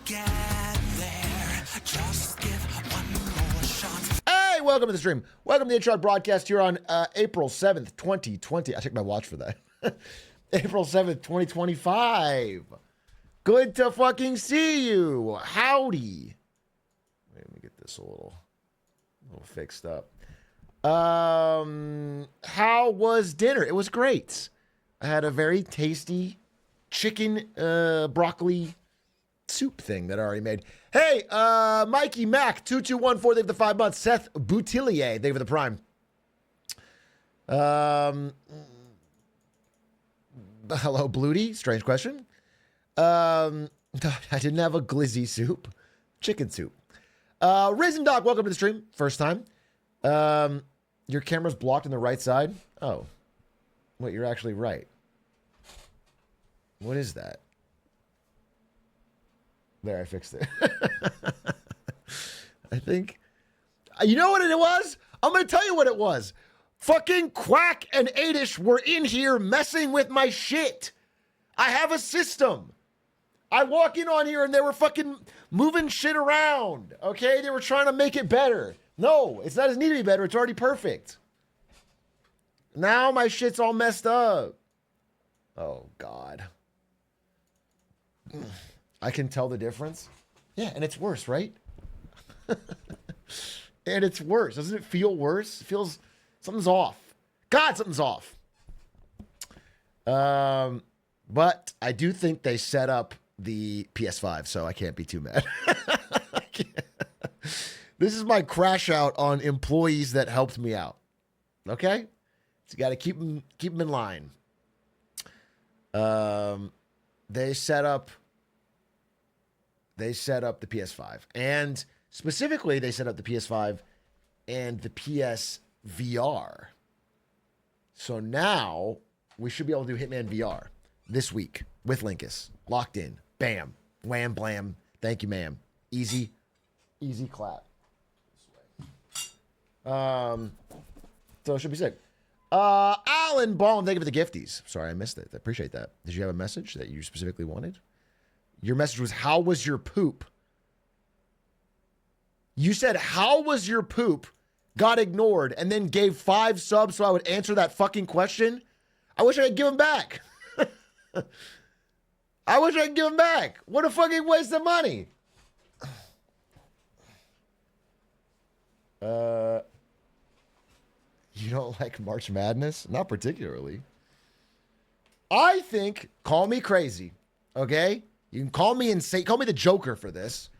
get there. Just give one more shot. Hey, welcome to the stream. Welcome to the Atrioc broadcast here on April 7th, 2020. I checked my watch for that. April 7th, 2025. Good to fucking see you. Howdy. Wait, let me get this a little fixed up. How was dinner? It was great. I had a very tasty chicken broccoli soup thing that I already made. Hey, Mikey Mac 2214, thank you for the 5 months. Seth Boutillier, thank you for the prime. Hello, Bluty. Strange question. I didn't have a glizzy soup. Chicken soup. Risen Doc, welcome to the stream. First time. Your camera's blocked on the right side. Oh. Wait, you're actually right. What is that? There, I fixed it. I think. You know what it was? I'm going to tell you what it was. Fucking Quack and Adish were in here messing with my shit. I have a system. I walk in on here and they were fucking moving shit around. Okay? They were trying to make it better. No, it's not as need to be better. It's already perfect. Now my shit's all messed up. Oh, God. I can tell the difference. Yeah, and it's worse, right? And it's worse. Doesn't it feel worse? It feels... Something's off. God, something's off. But I do think they set up the PS5, so I can't be too mad. This is my crash out on employees that helped me out. Okay? So you got to keep them in line. They set up the PS5. And specifically, they set up the PS5 and the PSVR. So now we should be able to do Hitman VR this week with Linkus. Locked in. Bam. Wham, blam. Thank you, ma'am. Easy clap. So it should be sick. Alan Baum, thank you for the gifties. Sorry, I missed it. I appreciate that. Did you have a message that you specifically wanted? Your message was, how was your poop? You said, how was your poop? Got ignored and then gave 5 subs so I would answer that fucking question. I wish I could give them back. I wish I could give them back. What a fucking waste of money. You don't like March Madness? Not particularly. I think, call me crazy, okay? You can call me insane, call me the Joker for this.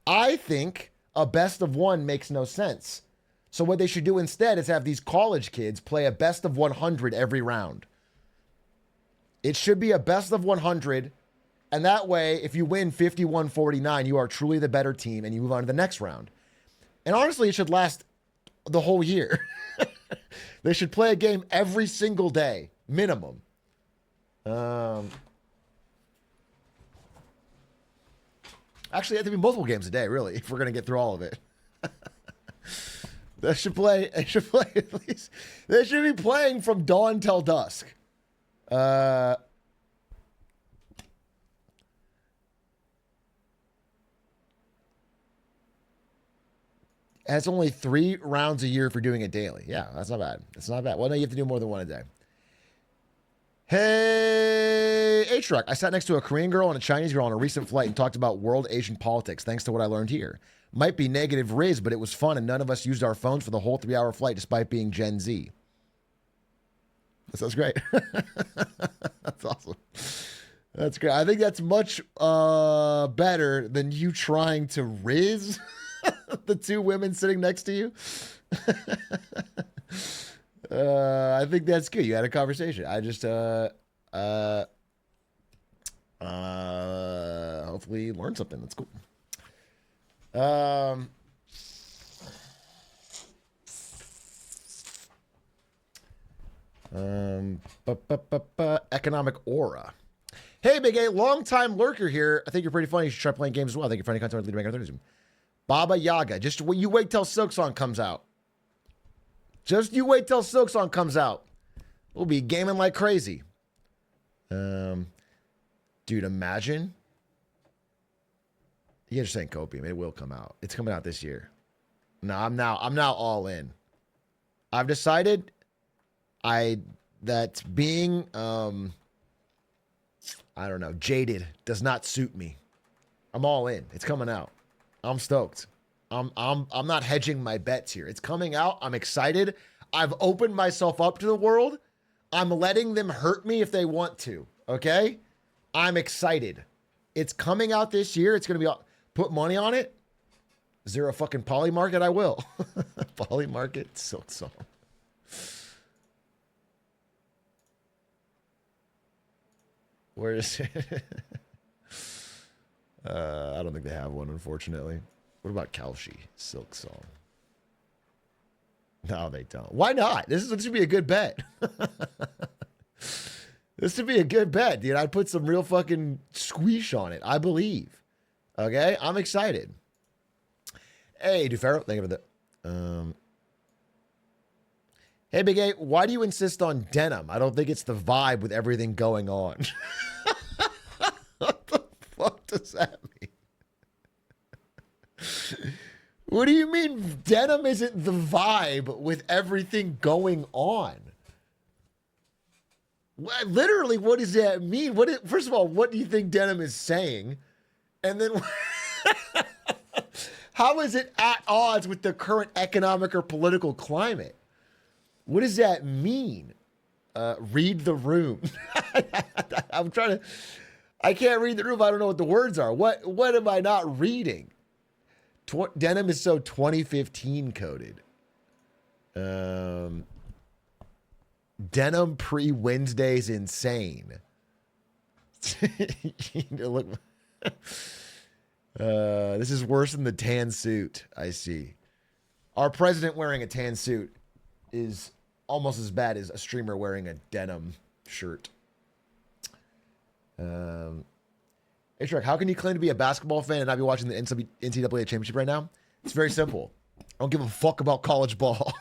I think a best of one makes no sense. So what they should do instead is have these college kids play a best of 100 every round. It should be a best of 100, and that way, if you win 51-49, you are truly the better team, and you move on to the next round. And honestly, it should last the whole year. They should play a game every single day, minimum. Actually, it have to be multiple games a day, really, if we're going to get through all of it. They should play at least. They should be playing from dawn till dusk. It's only 3 rounds a year for doing it daily. Yeah, that's not bad. It's not bad. Well, no, you have to do more than one a day. Hey, Atrioc. I sat next to a Korean girl and a Chinese girl on a recent flight and talked about world Asian politics thanks to what I learned here. Might be negative Riz, but it was fun and none of us used our phones for the whole 3-hour flight despite being Gen Z. That sounds great. That's awesome. That's great. I think that's much better than you trying to Riz the 2 women sitting next to you. I think that's good. You had a conversation. I just hopefully learn something. That's cool. Economic aura. Hey, Big A, long-time lurker here. I think you're pretty funny. You should try playing games as well. I think you're funny content with Leader Maker. Baba Yaga. Just you wait till Silk Song comes out. Just you wait till Silk Song comes out. We'll be gaming like crazy. Dude, imagine You just saying copium. It will come out. It's coming out this year. No, I'm now all in. I've decided that being I don't know, jaded does not suit me. I'm all in. It's coming out. I'm stoked. I'm not hedging my bets here. It's coming out. I'm excited. I've opened myself up to the world. I'm letting them hurt me if they want to. Okay? I'm excited. It's coming out this year. It's going to be put money on it. Is there a fucking Poly Market? I will. Poly Market Silk Song. Where is it? I don't think they have one, unfortunately. What about Kalshi Silk Song? No, they don't. Why not? This should be a good bet. This should be a good bet, dude. I'd put some real fucking squeeze on it. I believe. Okay? I'm excited. Hey, DuFaro. Thank you for the... Hey, Big A, why do you insist on denim? I don't think it's the vibe with everything going on. What the fuck does that mean? What do you mean denim isn't the vibe with everything going on? Literally, what does that mean? First of all, what do you think denim is saying? And then how is it at odds with the current economic or political climate? What does that mean? Read the room. I can't read the room. I don't know what the words are. What am I not reading? Denim is so 2015 coded. Denim pre-Wednesday's insane. Look, this is worse than the tan suit, I see. Our president wearing a tan suit is almost as bad as a streamer wearing a denim shirt. Atrioc, how can you claim to be a basketball fan and not be watching the NCAA championship right now? It's very simple. I don't give a fuck about college ball.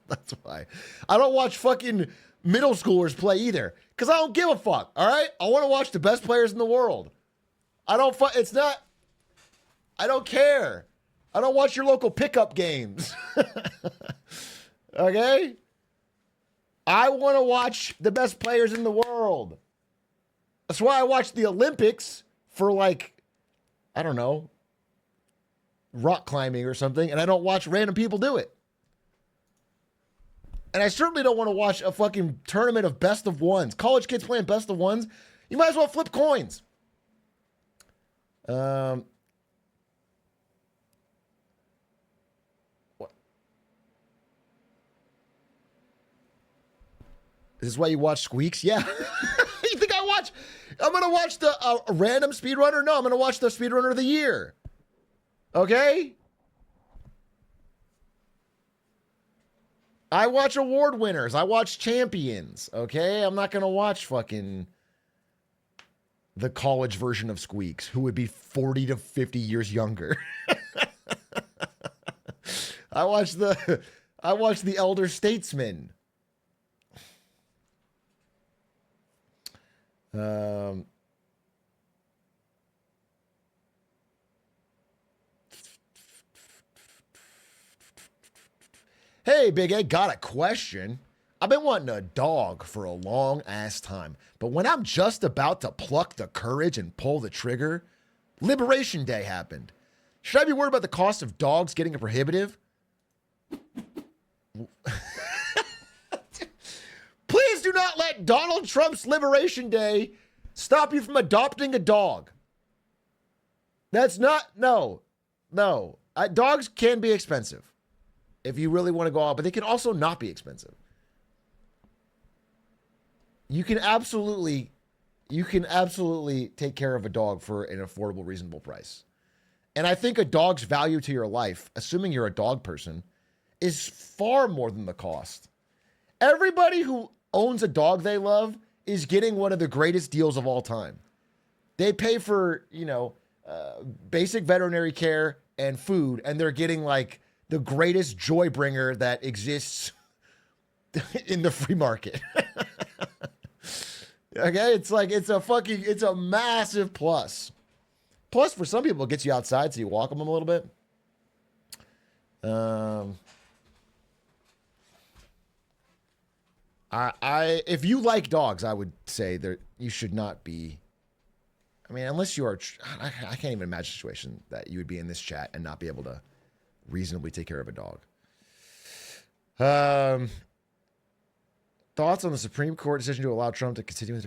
That's why. I don't watch fucking middle schoolers play either. Because I don't give a fuck. All right? I want to watch the best players in the world. I don't care. I don't watch your local pickup games. Okay? I want to watch the best players in the world. That's why I watch the Olympics for I don't know, rock climbing or something, and I don't watch random people do it. And I certainly don't want to watch a fucking tournament of best of ones. College kids playing best of ones. You might as well flip coins. What? Is this why you watch Squeaks? Yeah. You think I'm going to watch the random speedrunner? No, I'm going to watch the speedrunner of the year. Okay? I watch award winners. I watch champions. Okay? I'm not going to watch fucking the college version of Squeaks, who would be 40 to 50 years younger. I watch the elder statesman. Hey, Big A, got a question. I've been wanting a dog for a long ass time, but when I'm just about to pluck the courage and pull the trigger, Liberation Day happened. Should I be worried about the cost of dogs getting prohibitive? Please do not let Donald Trump's Liberation Day stop you from adopting a dog. That's not, no. Dogs can be expensive if you really want to go out, but they can also not be expensive. You can absolutely take care of a dog for an affordable, reasonable price. And I think a dog's value to your life, assuming you're a dog person, is far more than the cost. Everybody who owns a dog they love is getting one of the greatest deals of all time. They pay for, basic veterinary care and food, and they're getting the greatest joy bringer that exists in the free market. Okay, it's a massive plus. Plus, for some people, it gets you outside, so you walk them a little bit. If you like dogs, I would say that you should not be. I mean, unless you are, I can't even imagine a situation that you would be in this chat and not be able to reasonably take care of a dog. Thoughts on the Supreme Court decision to allow Trump to continue with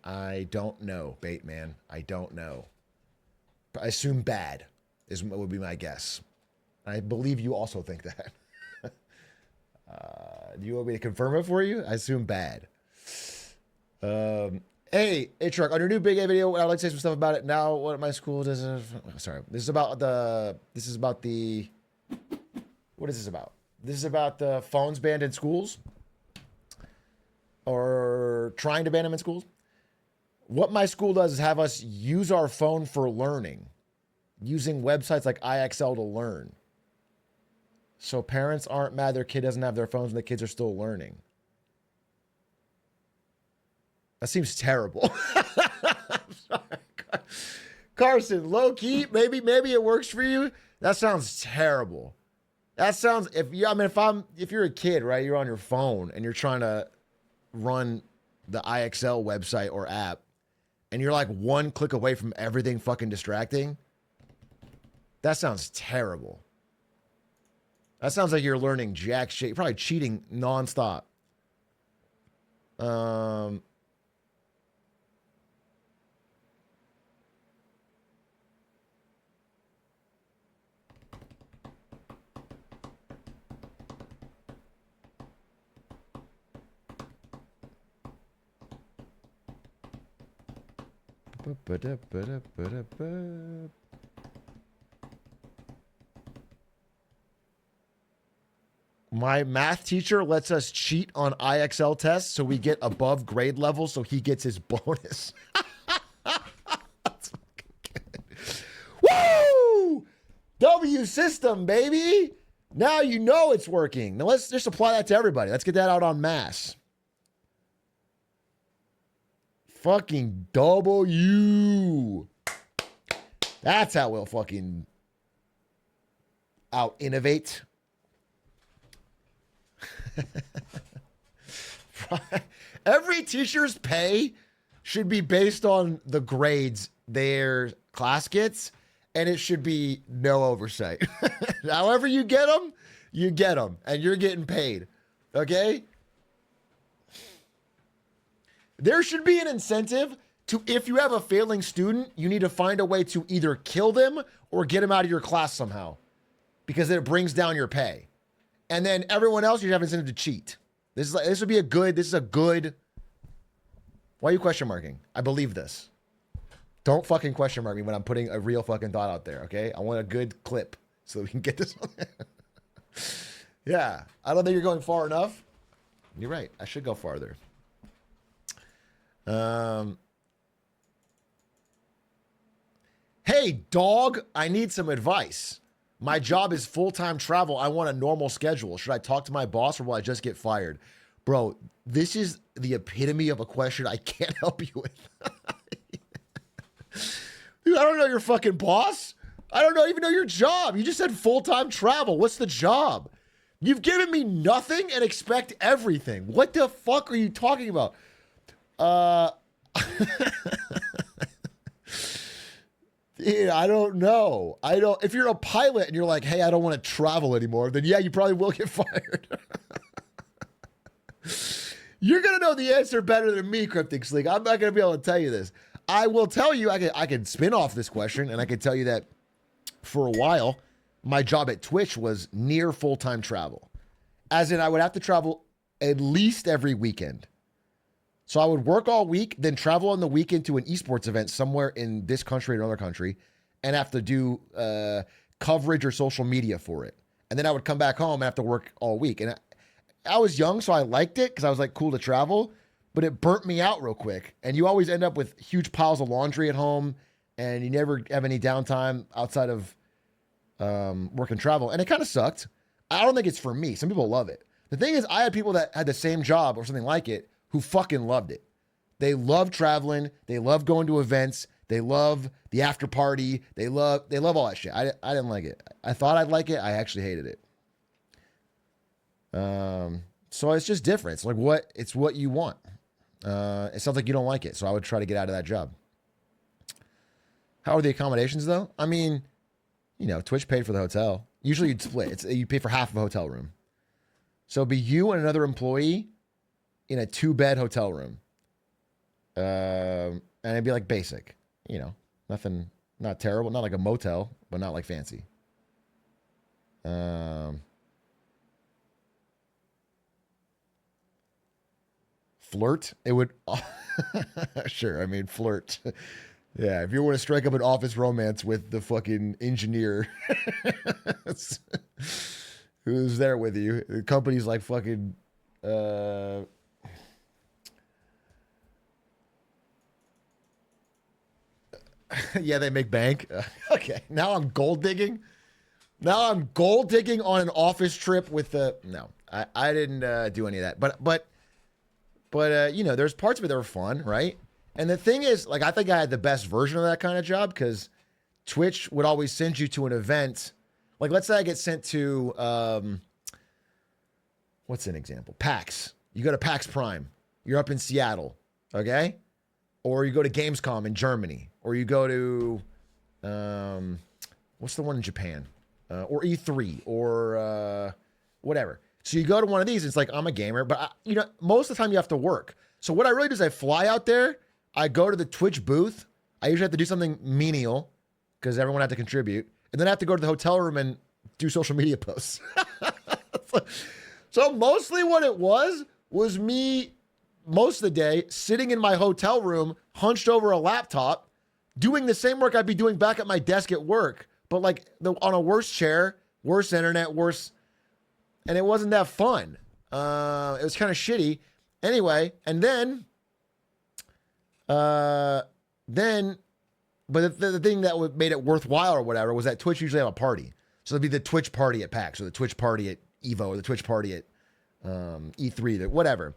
I don't know, Bait Man. I don't know. I assume bad would be my guess. I believe you also think that. Do you want me to confirm it for you? I assume bad. Hey, Atrioc, on your new Big A video, I'd like to say some stuff about it now. What my school does. Sorry, this is about the. What is this about? This is about the phones banned in schools, or trying to ban them in schools. What my school does is have us use our phone for learning, using websites like IXL to learn. So parents aren't mad their kid doesn't have their phones and the kids are still learning. That seems terrible. I'm sorry. Carson, low key, maybe it works for you. That sounds terrible. That sounds, if you're a kid, right, you're on your phone and you're trying to run the IXL website or app and you're like one click away from everything fucking distracting. That sounds terrible. That sounds like you're learning jack shit. You're probably cheating nonstop. My math teacher lets us cheat on IXL tests so we get above grade level so he gets his bonus. That's fucking good. Woo! W system, baby. Now you know it's working. Now let's just apply that to everybody. Let's get that out en masse. Fucking W. That's how we'll fucking out innovate. Every teacher's pay should be based on the grades their class gets, and it should be no oversight. However you get them, and you're getting paid. Okay? There should be an incentive to, if you have a failing student, you need to find a way to either kill them or get them out of your class somehow, because it brings down your pay. And then everyone else, you have incentive to cheat. This is a good. Why are you question marking? I believe this. Don't fucking question mark me when I'm putting a real fucking thought out there, okay? I want a good clip so we can get this on there. Yeah, I don't think you're going far enough. You're right. I should go farther. Hey, dog, I need some advice. My job is full-time travel. I want a normal schedule. Should I talk to my boss or will I just get fired? Bro, this is the epitome of a question I can't help you with. Dude, I don't know your fucking boss. I don't even know your job. You just said full-time travel. What's the job? You've given me nothing and expect everything. What the fuck are you talking about? Dude, I don't know. If you're a pilot and you're like, hey, I don't want to travel anymore, then yeah, you probably will get fired. You're going to know the answer better than me, Cryptic Sleek. I'm not going to be able to tell you this. I will tell you, I can spin off this question, and I can tell you that for a while, my job at Twitch was near full-time travel. As in, I would have to travel at least every weekend. So I would work all week, then travel on the weekend to an esports event somewhere in this country or another country, and have to do coverage or social media for it. And then I would come back home and have to work all week. And I was young, so I liked it because I was like, cool to travel, but it burnt me out real quick. And you always end up with huge piles of laundry at home, and you never have any downtime outside of work and travel. And it kind of sucked. I don't think it's for me. Some people love it. The thing is, I had people that had the same job or something like it who fucking loved it. They love traveling. They love going to events. They love the after party. They love all that shit. I didn't like it. I thought I'd like it. I actually hated it. So it's just different. It's like what you want. It sounds like you don't like it, so I would try to get out of that job. How are the accommodations though? I mean, Twitch paid for the hotel. Usually you'd split. You pay for half of a hotel room. So it'd be you and another employee in a 2-bed hotel room. And it'd be like basic, nothing, not terrible, not like a motel, but not like fancy. Flirt? It would, sure. I mean, flirt. Yeah, if you want to strike up an office romance with the fucking engineer who's there with you, the company's like fucking, yeah, they make bank. Okay, now I'm gold digging. Now I'm gold digging on an office trip with the. No, I didn't do any of that. But there's parts of it that were fun, right? And the thing is, like, I think I had the best version of that kind of job because Twitch would always send you to an event. Like, let's say I get sent to, what's an example? PAX. You go to PAX Prime. You're up in Seattle, okay? Or you go to Gamescom in Germany. Or you go to, what's the one in Japan? Or E3 or whatever. So you go to one of these. It's like, I'm a gamer, but most of the time you have to work. So what I really do is I fly out there. I go to the Twitch booth. I usually have to do something menial because everyone had to contribute. And then I have to go to the hotel room and do social media posts. So mostly what it was me most of the day sitting in my hotel room, hunched over a laptop, doing the same work I'd be doing back at my desk at work, but like on a worse chair, worse internet, worse. And it wasn't that fun. It was kind of shitty. Anyway, and then, but the thing that made it worthwhile or whatever was that Twitch usually have a party. So it'd be the Twitch party at PAX or the Twitch party at Evo or the Twitch party at E3, whatever.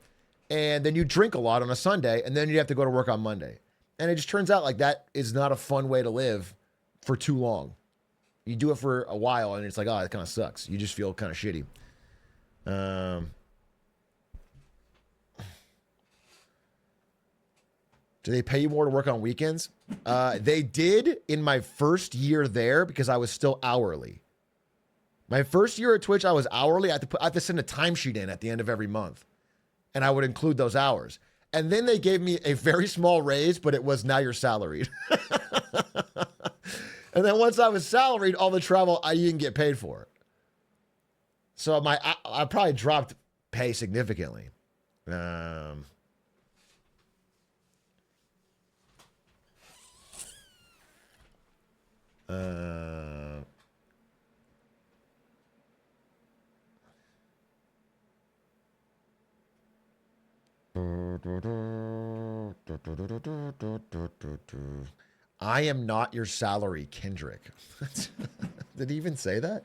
And then you drink a lot on a Sunday and then you have to go to work on Monday. And it just turns out like that is not a fun way to live for too long. You do it for a while and it's like, oh, it kind of sucks. You just feel kind of shitty. Do they pay you more to work on weekends? They did in my first year there because I was still hourly. My first year at Twitch, I was hourly. I had to send a timesheet in at the end of every month. And I would include those hours. And then they gave me a very small raise, but it was now you're salaried. And then once I was salaried, all the travel, I didn't get paid for it. So I probably dropped pay significantly. I am not your salary, Kendrick. Did he even say that?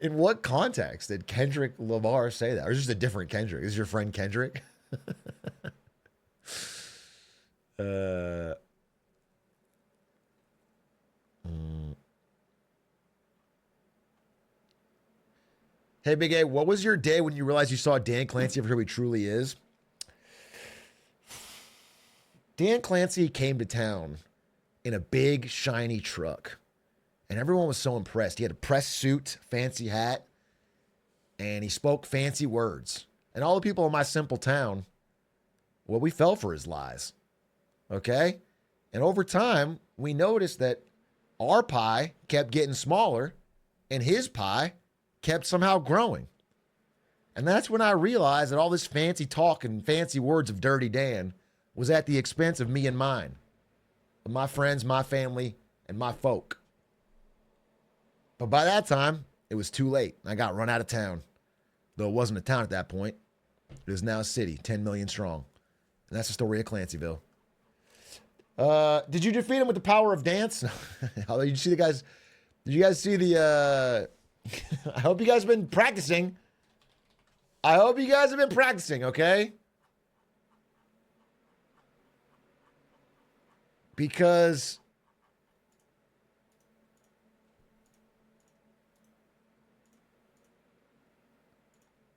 In what context did Kendrick Lamar say that? Or is this a different Kendrick? Is your friend Kendrick? Hey, Big A, what was your day when you realized you saw Dan Clancy for who he truly is? Dan Clancy came to town in a big, shiny truck. And everyone was so impressed. He had a press suit, fancy hat, and he spoke fancy words. And all the people in my simple town, well, we fell for his lies. Okay? And over time, we noticed that our pie kept getting smaller and his pie kept somehow growing. And that's when I realized that all this fancy talk and fancy words of Dirty Dan was at the expense of me and mine, of my friends, my family, and my folk. But by that time, it was too late. I got run out of town. Though it wasn't a town at that point. It is now a city, 10 million strong. And that's the story of Clancyville. Did you defeat him with the power of dance? Did you see the guys? Did you guys see the... I hope you guys have been practicing. I hope you guys have been practicing, okay? because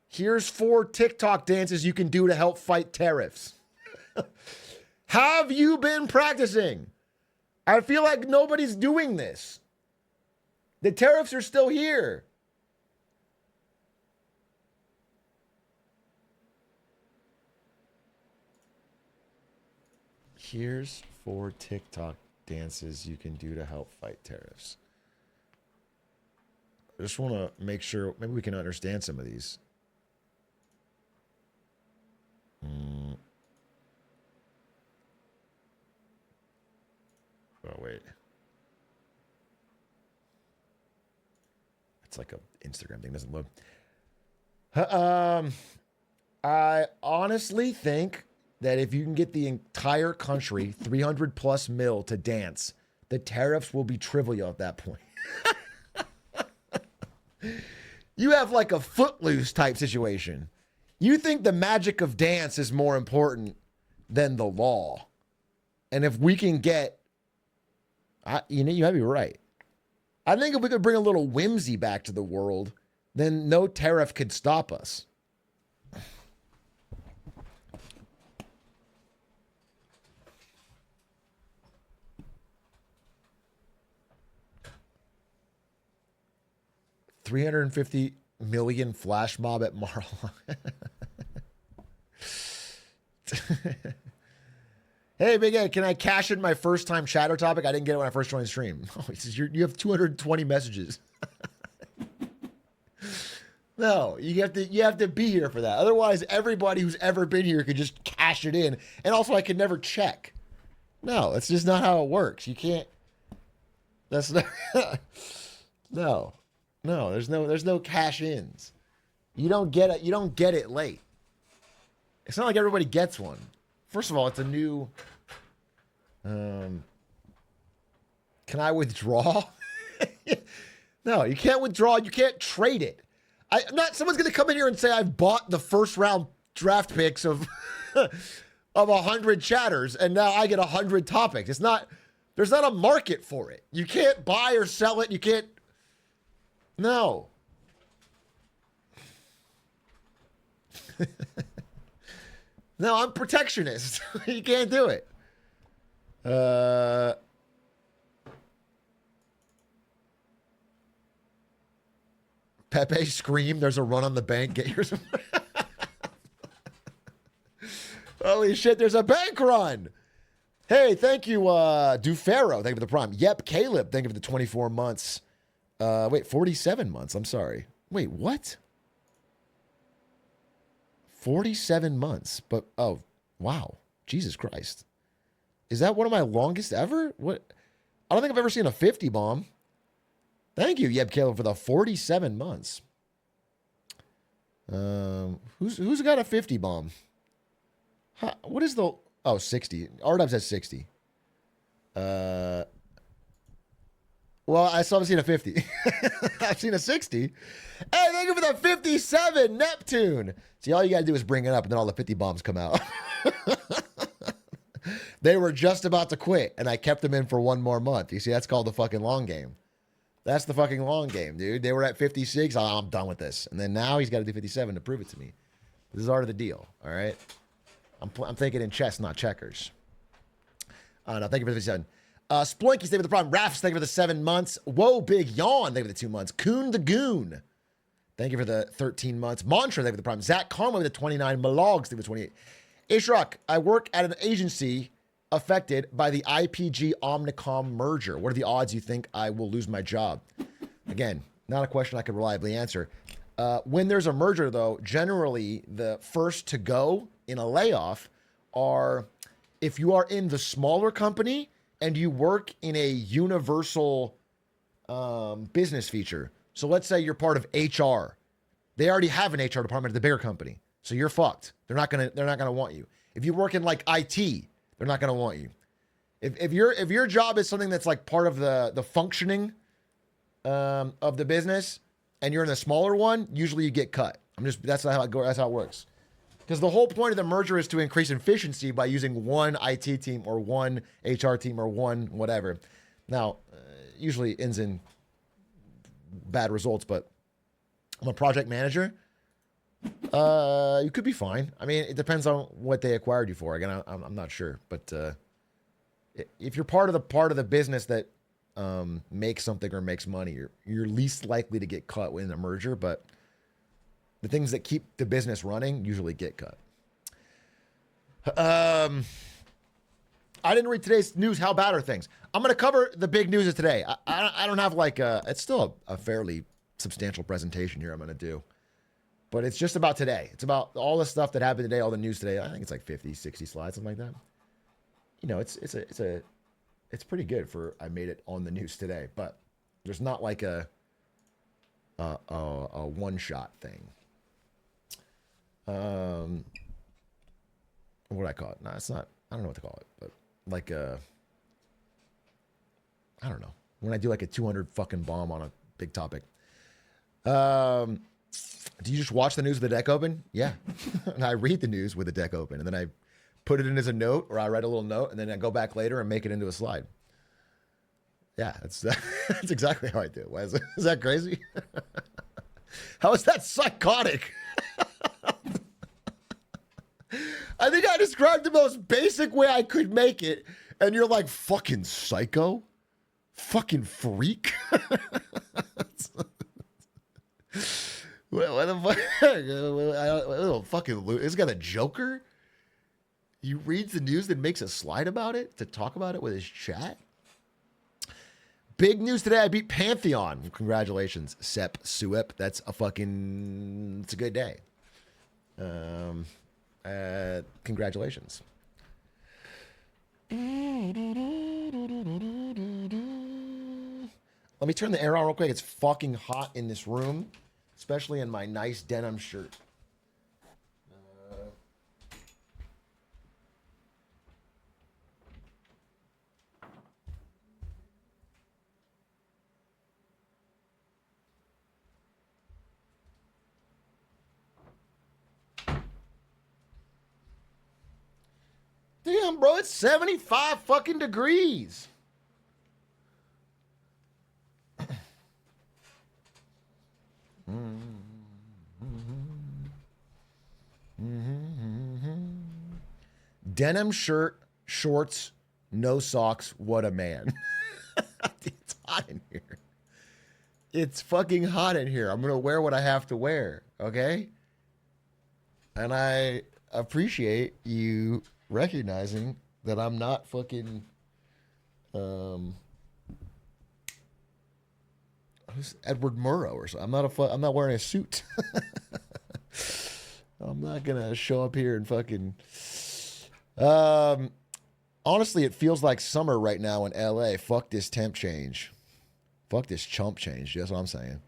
here's 4 TikTok dances you can do to help fight tariffs. Have you been practicing? I feel like nobody's doing this. The tariffs are still here. Here's 4 TikTok dances you can do to help fight tariffs. I just want to make sure, maybe we can understand some of these. Oh, wait. It's like a Instagram thing, doesn't load. I honestly think that if you can get the entire country 300 plus mil to dance, the tariffs will be trivial at that point. You have like a Footloose type situation. You think the magic of dance is more important than the law. And if we can get, you might be right. I think if we could bring a little whimsy back to the world, then no tariff could stop us. $350 million flash mob at Mar-a-Lago. Hey, Big Ed, can I cash in my first time chatter topic? I didn't get it when I first joined the stream. Oh, he says you have 220 messages. No, you have to be here for that. Otherwise, everybody who's ever been here could just cash it in. And also, I could never check. No, that's just not how it works. You can't. That's not. No, there's no cash ins. You don't get it. You don't get it late. It's not like everybody gets one. First of all, it's a new. Can I withdraw? No, you can't withdraw. You can't trade it. Someone's going to come in here and say I've bought the first round draft picks of 100 chatters and now I get 100 topics. There's not a market for it. You can't buy or sell it. You can't. No. No, I'm protectionist. You can't do it. Pepe scream, there's a run on the bank. Get yours. Holy shit, there's a bank run. Hey, thank you, Dufero. Thank you for the prime. Yep, Caleb. Thank you for the 24 months. 47 months. I'm sorry. Wait, what? 47 months. But, oh, wow. Jesus Christ. Is that one of my longest ever? What? I don't think I've ever seen a 50 bomb. Thank you, Yep, Caleb, for the 47 months. Who's got a 50 bomb? What is the... Oh, 60. R-Dubs has 60. Well, I still haven't seen a 50. I've seen a 60. Hey, thank you for the 57, Neptune. See, all you got to do is bring it up, and then all the 50 bombs come out. They were just about to quit, and I kept them in for one more month. You see, that's called the fucking long game. That's the fucking long game, dude. They were at 56. Oh, I'm done with this. And then now he's got to do 57 to prove it to me. This is art of the deal, all right? I'm thinking in chess, not checkers. No, thank you for the 57. Sploinky, thank you for the problem. Rafs, thank you for the 7 months. Whoa, Big Yawn, thank you for the 2 months. Coon the Goon, thank you for the 13 months. Mantra, thank you for the problem. Zach Conway with the 29. Malogs, thank you for the 28. Ishraq, I work at an agency affected by the IPG Omnicom merger. What are the odds you think I will lose my job? Again, not a question I could reliably answer. When there's a merger, though, generally the first to go in a layoff are if you are in the smaller company and you work in a universal business feature. So let's say you're part of HR. They already have an HR department at the bigger company. So you're fucked. They're not gonna want you. If you work in like IT, they're not gonna want you. If your job is something that's like part of the functioning of the business, and you're in a smaller one, usually you get cut. That's how it works. Because the whole point of the merger is to increase efficiency by using one IT team or one HR team or one whatever. Now, usually ends in bad results, but I'm a project manager. You could be fine. I mean, it depends on what they acquired you for. Again, I'm not sure, but if you're part of the business that makes something or makes money, you're least likely to get cut in a merger. But the things that keep the business running usually get cut. I didn't read today's news. How bad are things? I'm going to cover the big news of today. I don't have it's still a fairly substantial presentation here I'm going to do. But it's just about today. It's about all the stuff that happened today, all the news today. I think it's like 50, 60 slides, something like that. You know, it's pretty good for I made it on the news today, but there's not like a one-shot thing. What do I call it? No, it's not. I don't know what to call it, but like I don't know. When I do like a 200 fucking bomb on a big topic. Do you just watch the news with the deck open? Yeah. And I read the news with the deck open, and then I put it in as a note, or I write a little note, and then I go back later and make it into a slide. Yeah, that's exactly how I do. Why is that crazy? How is that psychotic? I think I described the most basic way I could make it, and you're like, fucking psycho? Fucking freak? What the fuck? Fucking it's got a Joker? He reads the news and makes a slide about it to talk about it with his chat? Big news today. I beat Pantheon. Congratulations, Sep Suep. It's a good day. Congratulations. Let me turn the air on real quick. It's fucking hot in this room, especially in my nice denim shirt. Damn, bro, it's 75 fucking degrees. Denim shirt, shorts, no socks. What a man. It's hot in here. It's fucking hot in here. I'm going to wear what I have to wear. Okay. And I appreciate you recognizing that I'm not fucking, who's Edward Murrow or something. I'm not wearing a suit. I'm not gonna show up here and fucking. Honestly, it feels like summer right now in LA. Fuck this temp change. Fuck this chump change. That's what I'm saying.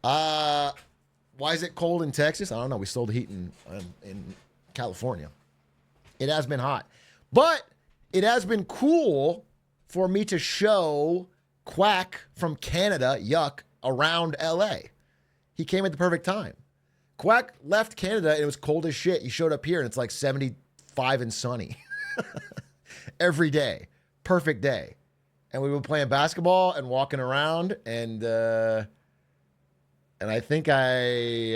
Why is it cold in Texas? I don't know. We stole the heat in California. It has been hot, but it has been cool for me to show Quack from Canada, Yuck, around LA. He came at the perfect time. Quack left Canada and it was cold as shit. He showed up here and it's like 75 and sunny every day. Perfect day. And we were playing basketball and walking around and I think I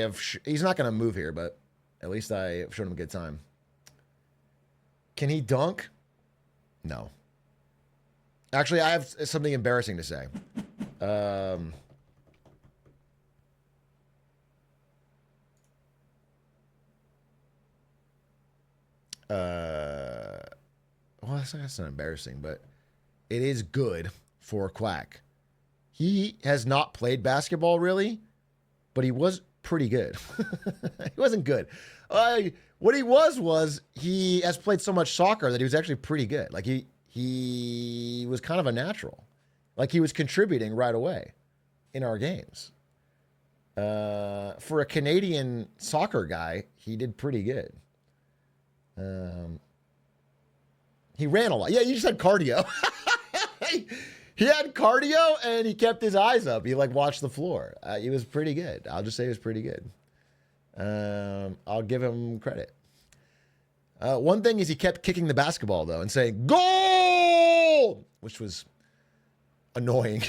have, he's not going to move here, but at least I showed him a good time. Can he dunk? No. Actually, I have something embarrassing to say. Well, that's not embarrassing, but it is good for Quack. He has not played basketball really, but he was pretty good. He wasn't good. What he was he has played so much soccer that he was actually pretty good. Like he was kind of a natural. Like he was contributing right away in our games. For a Canadian soccer guy, he did pretty good. He ran a lot. Yeah, he just had cardio. He had cardio and he kept his eyes up. He like watched the floor. He was pretty good. I'll just say he was pretty good. I'll give him credit. One thing is he kept kicking the basketball, though, and saying, goal! Which was annoying.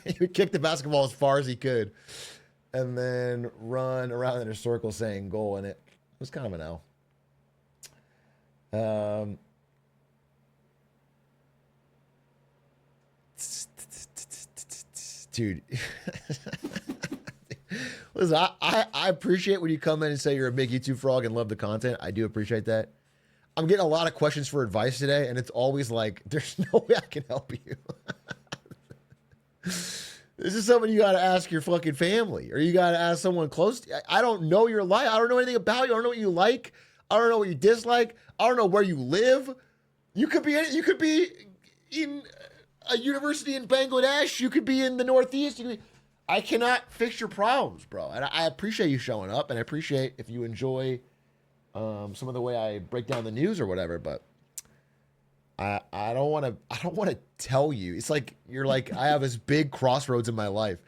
He would kick the basketball as far as he could and then run around in a circle saying goal, and it was kind of an L. Dude. Listen, I appreciate when you come in and say you're a big YouTube frog and love the content. I do appreciate that. I'm getting a lot of questions for advice today, and it's always like, there's no way I can help you. This is something you got to ask your fucking family, or you got to ask someone close to you. I don't know your life. I don't know anything about you. I don't know what you like. I don't know what you dislike. I don't know where you live. You could be in a university in Bangladesh. You could be in the Northeast. I cannot fix your problems, bro. And I appreciate you showing up, and I appreciate if you enjoy some of the way I break down the news or whatever. But I don't want to tell you. It's like you're like, I have this big crossroads in my life.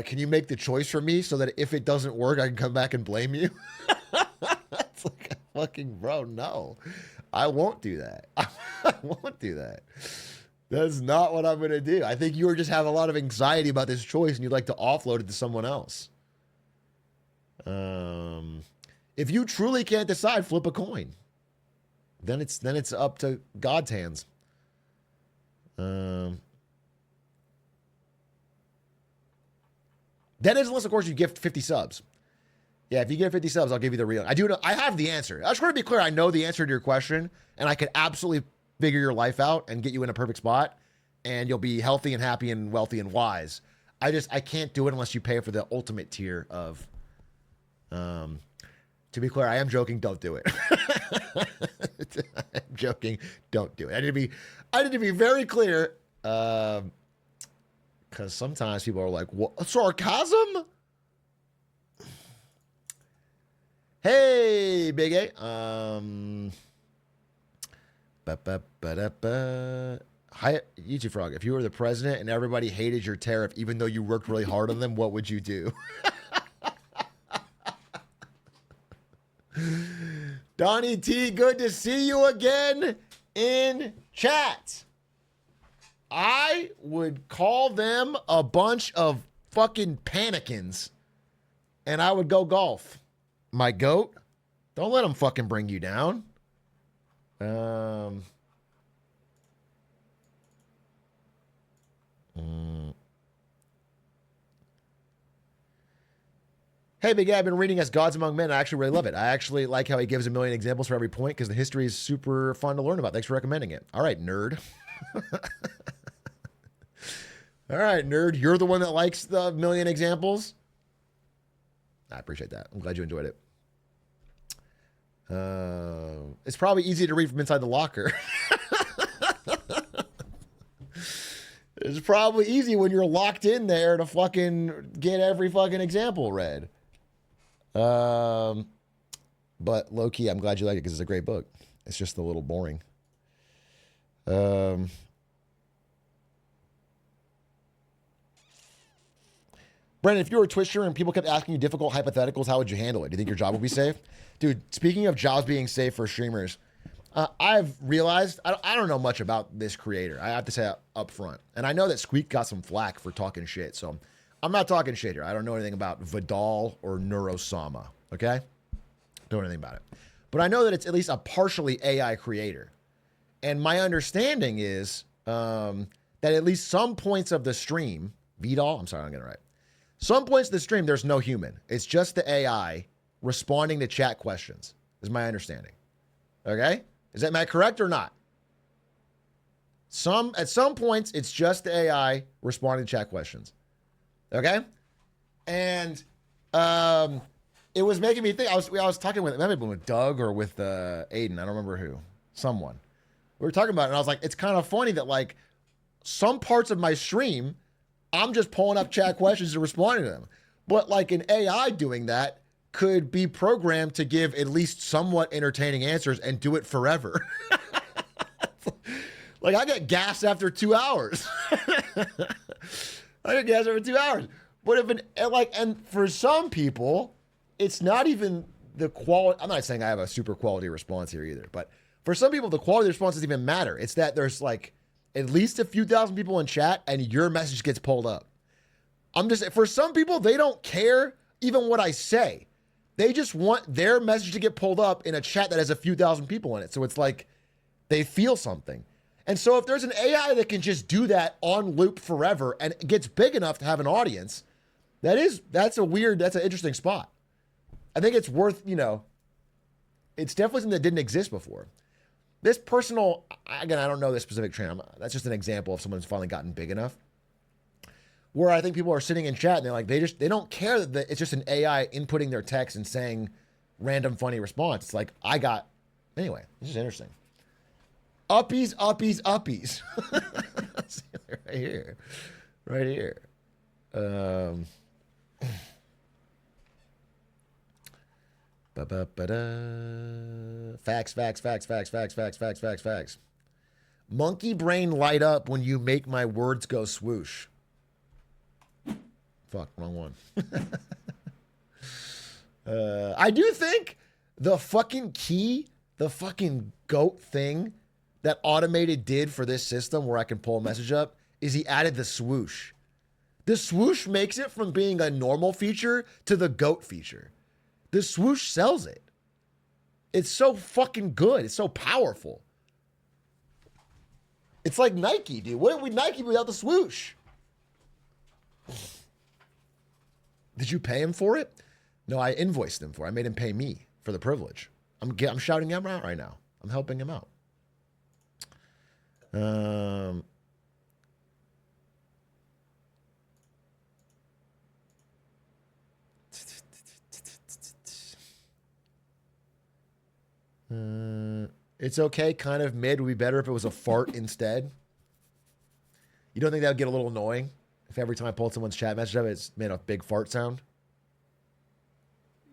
Can you make the choice for me so that if it doesn't work, I can come back and blame you? It's like, fucking bro, no, I won't do that. I won't do that. That's not what I'm going to do. I think you just have a lot of anxiety about this choice and you'd like to offload it to someone else. If you truly can't decide, flip a coin. Then it's up to God's hands. That is unless, of course, you gift 50 subs. Yeah, if you get 50 subs, I'll give you the real. I do know. I have the answer. I just want to be clear. I know the answer to your question, and I could absolutely figure your life out and get you in a perfect spot, and you'll be healthy and happy and wealthy and wise. I can't do it unless you pay for the ultimate tier of. To be clear, I am joking. Don't do it. I'm joking. Don't do it. I need to be very clear. Because sometimes people are like, "What, sarcasm?" Hey, Big A. Hi, YouTube Frog. If you were the president and everybody hated your tariff, even though you worked really hard on them, what would you do? Donnie T, good to see you again in chat. I would call them a bunch of fucking panikins, and I would go golf. My goat, don't let them fucking bring you down. Hey, Big A, I've been reading As Gods Among Men. I actually really love it. I actually like how he gives a million examples for every point because the history is super fun to learn about. Thanks for recommending it. All right, nerd. All right, nerd. You're the one that likes the million examples? I appreciate that. I'm glad you enjoyed it. It's probably easy to read from inside the locker. It's probably easy when you're locked in there to fucking get every fucking example read. But low key, I'm glad you like it because it's a great book. It's just a little boring. Brendan, if you were a Twitch streamer and people kept asking you difficult hypotheticals, how would you handle it? Do you think your job would be safe? Dude, speaking of jobs being safe for streamers, I've realized, I don't know much about this creator. I have to say up front. And I know that Squeak got some flack for talking shit. So I'm not talking shit here. I don't know anything about Vidal or Neurosama. Okay? Don't know anything about it. But I know that it's at least a partially AI creator. And my understanding is that at least some points of the stream, Vidal, I'm sorry, I'm getting it right. Some points of the stream, there's no human. It's just the AI responding to chat questions, is my understanding. Okay? Am I correct or not? At some points, it's just the AI responding to chat questions. Okay? And it was making me think. I was talking with, maybe with Doug or with Aiden. I don't remember who. Someone. We were talking about it, and I was like, it's kind of funny that, like, some parts of my stream, I'm just pulling up chat questions and responding to them. But, like, an AI doing that could be programmed to give at least somewhat entertaining answers and do it forever. Like, I get gassed after 2 hours. I get gassed after 2 hours. But and for some people, it's not even the quality. I'm not saying I have a super quality response here either, but for some people, the quality of the response doesn't even matter. It's that there's like at least a few thousand people in chat and your message gets pulled up. For some people, they don't care even what I say. They just want their message to get pulled up in a chat that has a few thousand people in it. So it's like they feel something. And so if there's an AI that can just do that on loop forever and gets big enough to have an audience, that's an interesting spot. I think it's worth, it's definitely something that didn't exist before. This personal, again, I don't know this specific trend. That's just an example of someone's finally gotten big enough. Where I think people are sitting in chat and they're like, they don't care that it's just an AI inputting their text and saying random funny response. It's like, anyway, this is interesting. Uppies, uppies, uppies. Right here. Right here. Facts, facts, facts, facts, facts, facts, facts, facts, facts. Monkey brain light up when you make my words go swoosh. Fuck, wrong one. I do think the fucking GOAT thing that Automated did for this system where I can pull a message up is he added the swoosh. The swoosh makes it from being a normal feature to the GOAT feature. The swoosh sells it. It's so fucking good. It's so powerful. It's like Nike, dude. What would Nike without the swoosh? Did you pay him for it? No, I invoiced him for it. I made him pay me for the privilege. I'm shouting him out right now. I'm helping him out. It's okay. Kind of mid would be better if it was a fart instead. You don't think that would get a little annoying if every time I pulled someone's chat message up, it's made a big fart sound?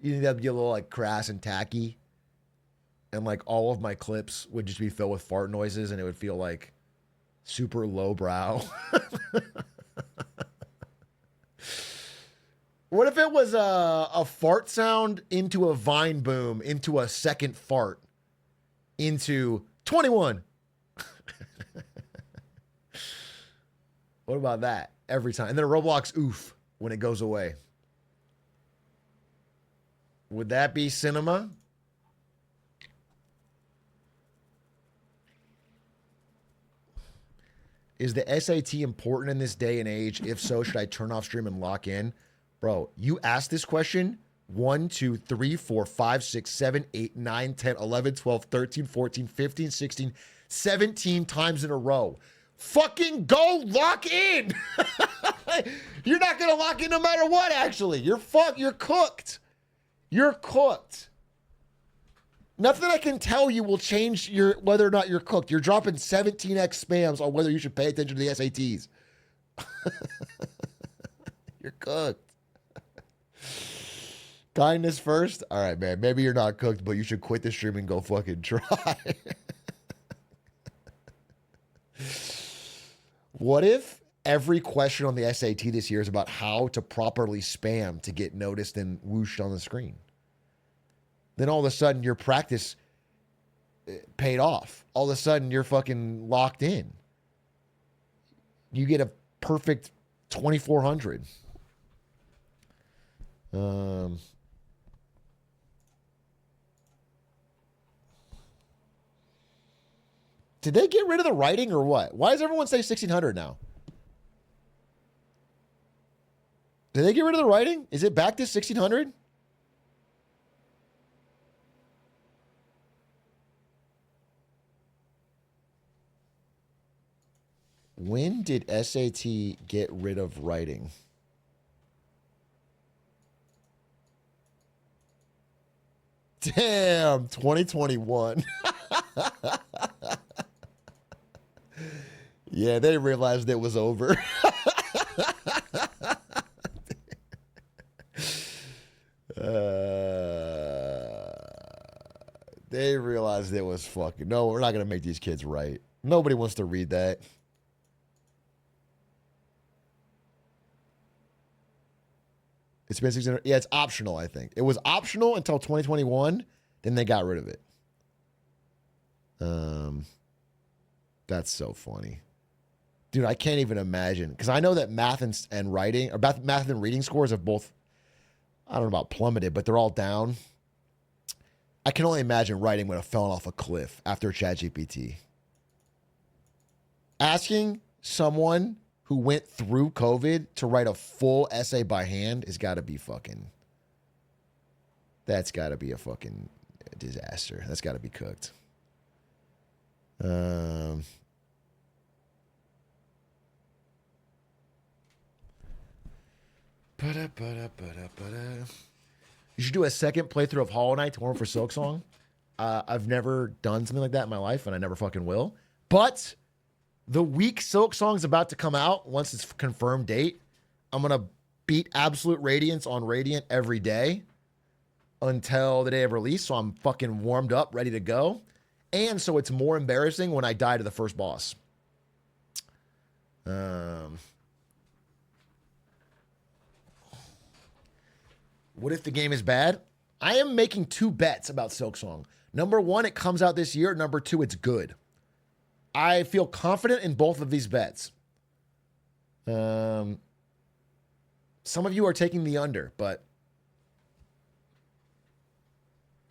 You think that would be a little like crass and tacky? And like all of my clips would just be filled with fart noises and it would feel like super lowbrow. What if it was a fart sound into a vine boom, into a second fart, into 21? What about that? Every time. And then a Roblox oof when it goes away. Would that be cinema? Is the SAT important in this day and age? If so, should I turn off stream and lock in? Bro, you asked this question 1, 2, 3, 4, 5, 6, 7, 8, 9, 10, 11, 12, 13, 14, 15, 16, 17 times in a row. Fucking go lock in. You're not going to lock in no matter what, actually. You're cooked. You're cooked. Nothing I can tell you will change whether or not you're cooked. You're dropping 17x spams on whether you should pay attention to the SATs. You're cooked. Kindness first? All right, man. Maybe you're not cooked, but you should quit the stream and go fucking try. What if every question on the SAT this year is about how to properly spam to get noticed and whooshed on the screen? Then all of a sudden your practice paid off. All of a sudden you're fucking locked in. You get a perfect 2400. Did they get rid of the writing or what? Why does everyone say 1600 now? Did they get rid of the writing? Is it back to 1600? When did SAT get rid of writing? Damn, 2021. Yeah, they realized it was over. They realized it was fucking... No, we're not going to make these kids write. Nobody wants to read that. It's been 600. Yeah, it's optional, I think. It was optional until 2021. Then they got rid of it. That's so funny. Dude, I can't even imagine. Because I know that math and writing, or math and reading scores have both, I don't know about plummeted, but they're all down. I can only imagine writing would have fallen off a cliff after ChatGPT. Asking someone who went through COVID to write a full essay by hand has got to be fucking. That's got to be a fucking disaster. That's got to be cooked. You should do a second playthrough of Hollow Knight to warm for Silksong. I've never done something like that in my life, and I never fucking will. But the week Silksong's about to come out, once it's confirmed date, I'm going to beat Absolute Radiance on Radiant every day until the day of release, so I'm fucking warmed up, ready to go. And so it's more embarrassing when I die to the first boss. What if the game is bad? I am making 2 bets about Silksong. Number 1, it comes out this year. Number 2, it's good. I feel confident in both of these bets. Some of you are taking the under, but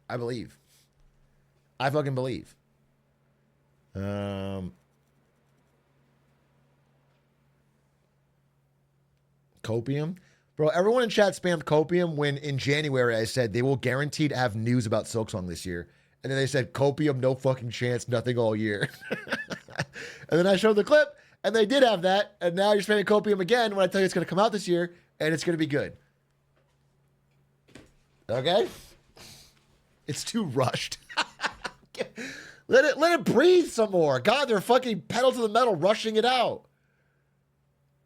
I believe. I fucking believe. Copium. Bro, everyone in chat spammed Copium when in January I said they will guarantee to have news about Silksong this year. And then they said, Copium, no fucking chance, nothing all year. And then I showed the clip, and they did have that. And now you're spamming Copium again when I tell you it's going to come out this year, and it's going to be good. Okay? It's too rushed. Let it breathe some more. God, they're fucking pedal to the metal, rushing it out.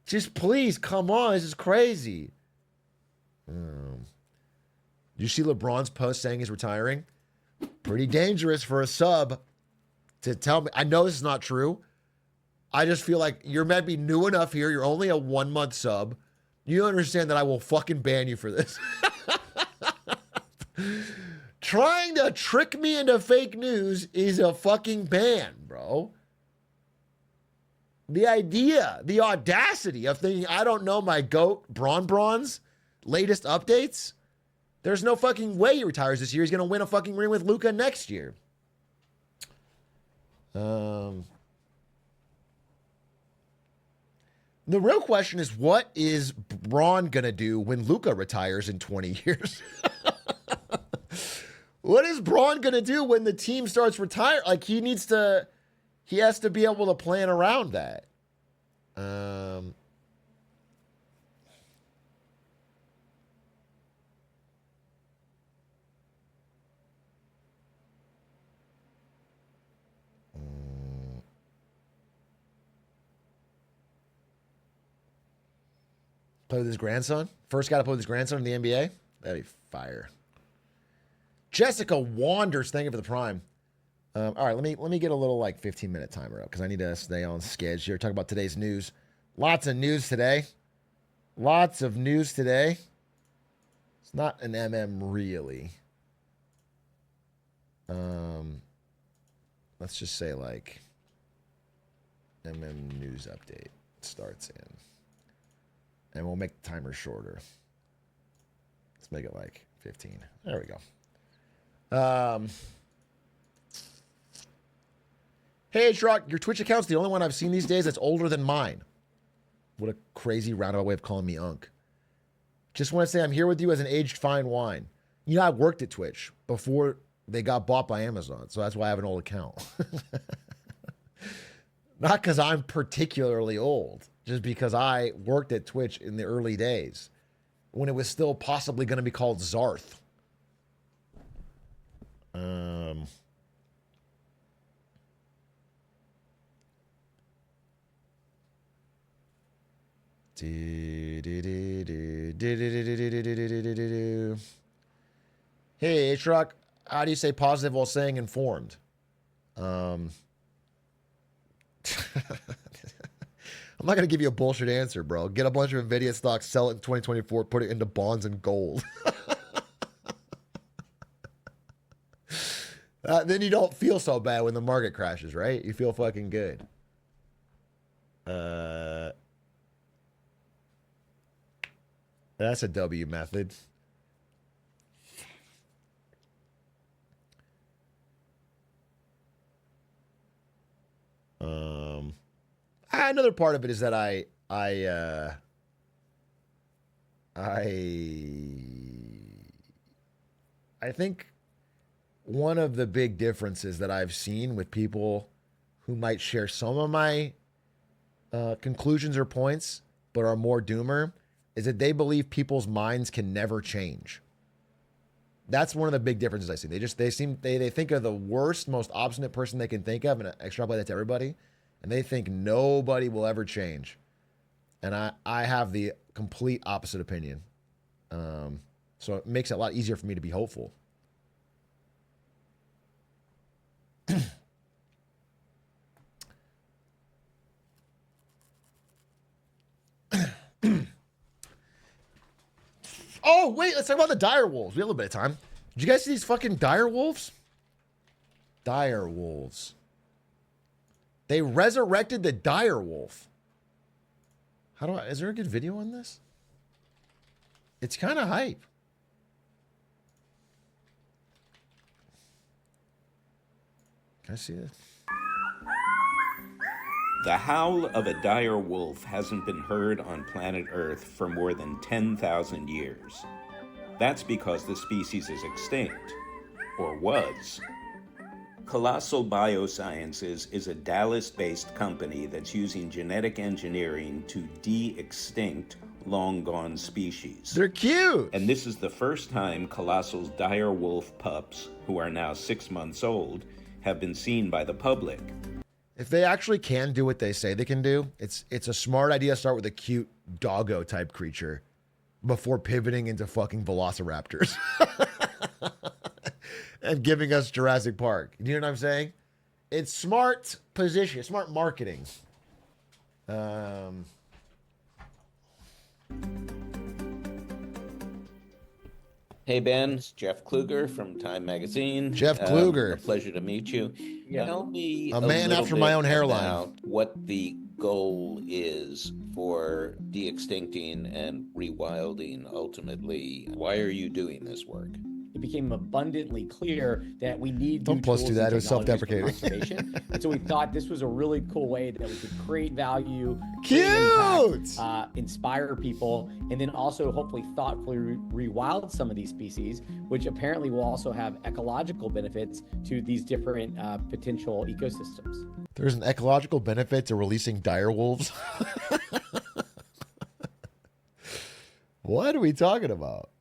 Just please, come on. This is crazy. You see LeBron's post saying he's retiring? Pretty dangerous for a sub to tell me. I know this is not true. I just feel like you're maybe new enough here. You're only a 1-month sub. You understand that I will fucking ban you for this. Trying to trick me into fake news is a fucking ban, bro. The idea, the audacity of thinking I don't know my GOAT Bron's latest updates. There's no fucking way he retires this year. He's going to win a fucking ring with Luka next year. The real question is, what is Braun going to do when Luka retires in 20 years? What is Braun going to do when the team starts retiring? Like, he has to be able to plan around that. Play with his grandson? First guy to play with his grandson in the NBA? That'd be fire. Jessica Wanders, thank you for the prime. All right, let me get a little 15-minute timer up because I need to stay on schedule here. Talk about today's news. Lots of news today. It's not an really. Let's just say news update starts in. And we'll make the timer shorter. Let's make it 15. There we go. Hey, Atrioc, your Twitch account's the only one I've seen these days that's older than mine. What a crazy roundabout way of calling me Unk. Just want to say I'm here with you as an aged fine wine. You know, I worked at Twitch before they got bought by Amazon, so that's why I have an old account. Not because I'm particularly old, just because I worked at Twitch in the early days when it was still possibly going to be called Zarth. Hey, Atrioc, how do you say positive while saying informed? I'm I'm not going to give you a bullshit answer, bro. Get a bunch of NVIDIA stocks, sell it in 2024, put it into bonds and gold. Then you don't feel so bad when the market crashes, right? You feel fucking good. That's a W method. Another part of it is that I think one of the big differences that I've seen with people who might share some of my conclusions or points, but are more doomer, is that they believe people's minds can never change. That's one of the big differences I see. They think of the worst, most obstinate person they can think of and extrapolate that to everybody, and they think nobody will ever change. And I have the complete opposite opinion. So it makes it a lot easier for me to be hopeful. Oh, wait, let's talk about the dire wolves. We have a little bit of time. Did you guys see these fucking dire wolves? Dire wolves. They resurrected the dire wolf. Is there a good video on this? It's kind of hype. Can I see this? The howl of a dire wolf hasn't been heard on planet Earth for more than 10,000 years. That's because the species is extinct, or was. Colossal Biosciences is a Dallas-based company that's using genetic engineering to de-extinct long-gone species. They're cute! And this is the first time Colossal's dire wolf pups, who are now 6 months old, have been seen by the public. If they actually can do what they say they can do, it's a smart idea to start with a cute doggo type creature before pivoting into fucking velociraptors and giving us Jurassic Park. You know what I'm saying? It's smart position, smart marketing. Hey Ben, it's Jeff Kluger from Time Magazine. Jeff Kluger. A pleasure to meet you. Yeah. Tell me a man after my own hairline. About what the goal is for de-extincting and rewilding ultimately. Why are you doing this work? It became abundantly clear that we need Don't new plus tools do that. and It was technologies for self-deprecating. conservation. And so we thought this was a really cool way that we could create value, Cute! impact, inspire people, and then also hopefully thoughtfully rewild some of these species, which apparently will also have ecological benefits to these different potential ecosystems. There's an ecological benefit to releasing dire wolves. What are we talking about?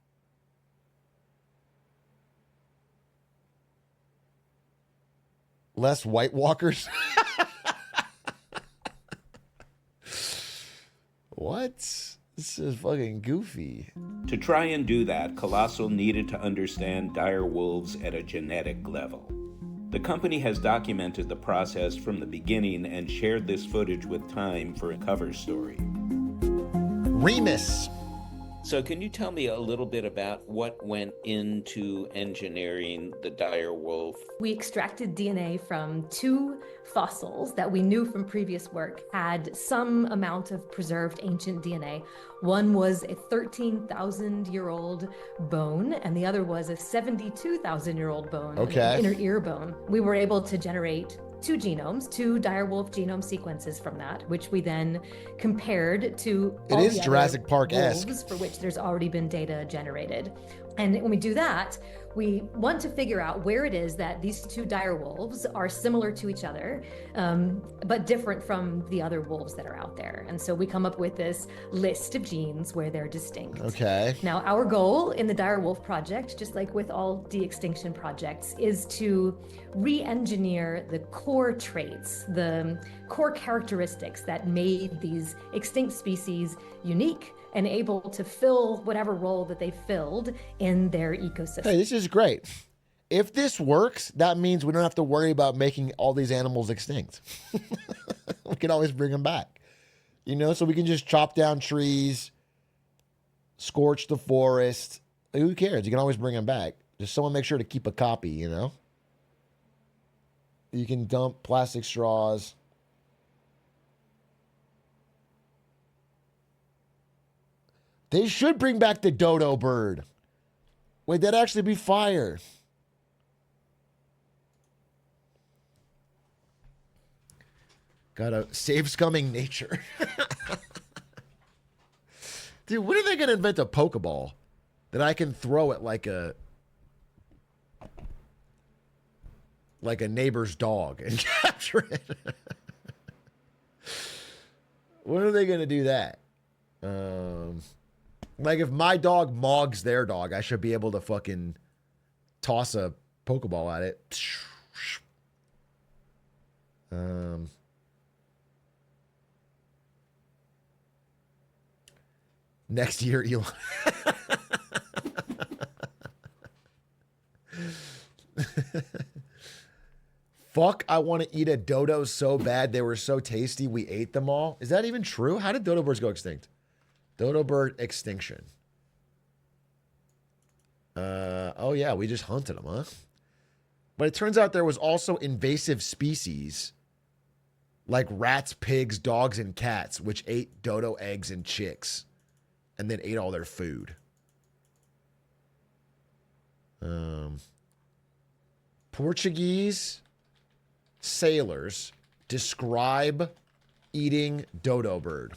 Less White Walkers? What? This is fucking goofy. To try and do that, Colossal needed to understand dire wolves at a genetic level. The company has documented the process from the beginning and shared this footage with Time for a cover story. Remus. So can you tell me a little bit about what went into engineering the dire wolf? We extracted DNA from 2 fossils that we knew from previous work had some amount of preserved ancient DNA. One was a 13,000-year-old bone, and the other was a 72,000-year-old bone, Okay. an inner ear bone. We were able to generate 2 genomes, 2 direwolf genome sequences from that, which we then compared to It all is the other Jurassic Park-esque. wolves for which there's already been data generated. And when we do that, we want to figure out where it is that these 2 dire wolves are similar to each other, but different from the other wolves that are out there. And so we come up with this list of genes where they're distinct. Okay. Now, our goal in the dire wolf project, just like with all de-extinction projects, is to re-engineer the core traits, the core characteristics that made these extinct species unique and able to fill whatever role that they filled in their ecosystem. Hey, this is great. If this works, that means we don't have to worry about making all these animals extinct. We can always bring them back. You know, so we can just chop down trees, scorch the forest. Like, who cares? You can always bring them back. Just someone make sure to keep a copy, you know? You can dump plastic straws. They should bring back the dodo bird. Wait, that'd actually be fire. Gotta save scumming nature. Dude, when are they gonna invent a Pokeball that I can throw at like a neighbor's dog and capture it? When are they gonna do that? Like if my dog mogs their dog, I should be able to fucking toss a Pokeball at it. Next year, Elon. Fuck, I want to eat a dodo so bad. They were so tasty, we ate them all. Is that even true? How did dodo birds go extinct? Dodo bird extinction. Oh yeah, we just hunted them, huh? But it turns out there was also invasive species like rats, pigs, dogs, and cats, which ate dodo eggs and chicks and then ate all their food. Portuguese sailors describe eating dodo bird.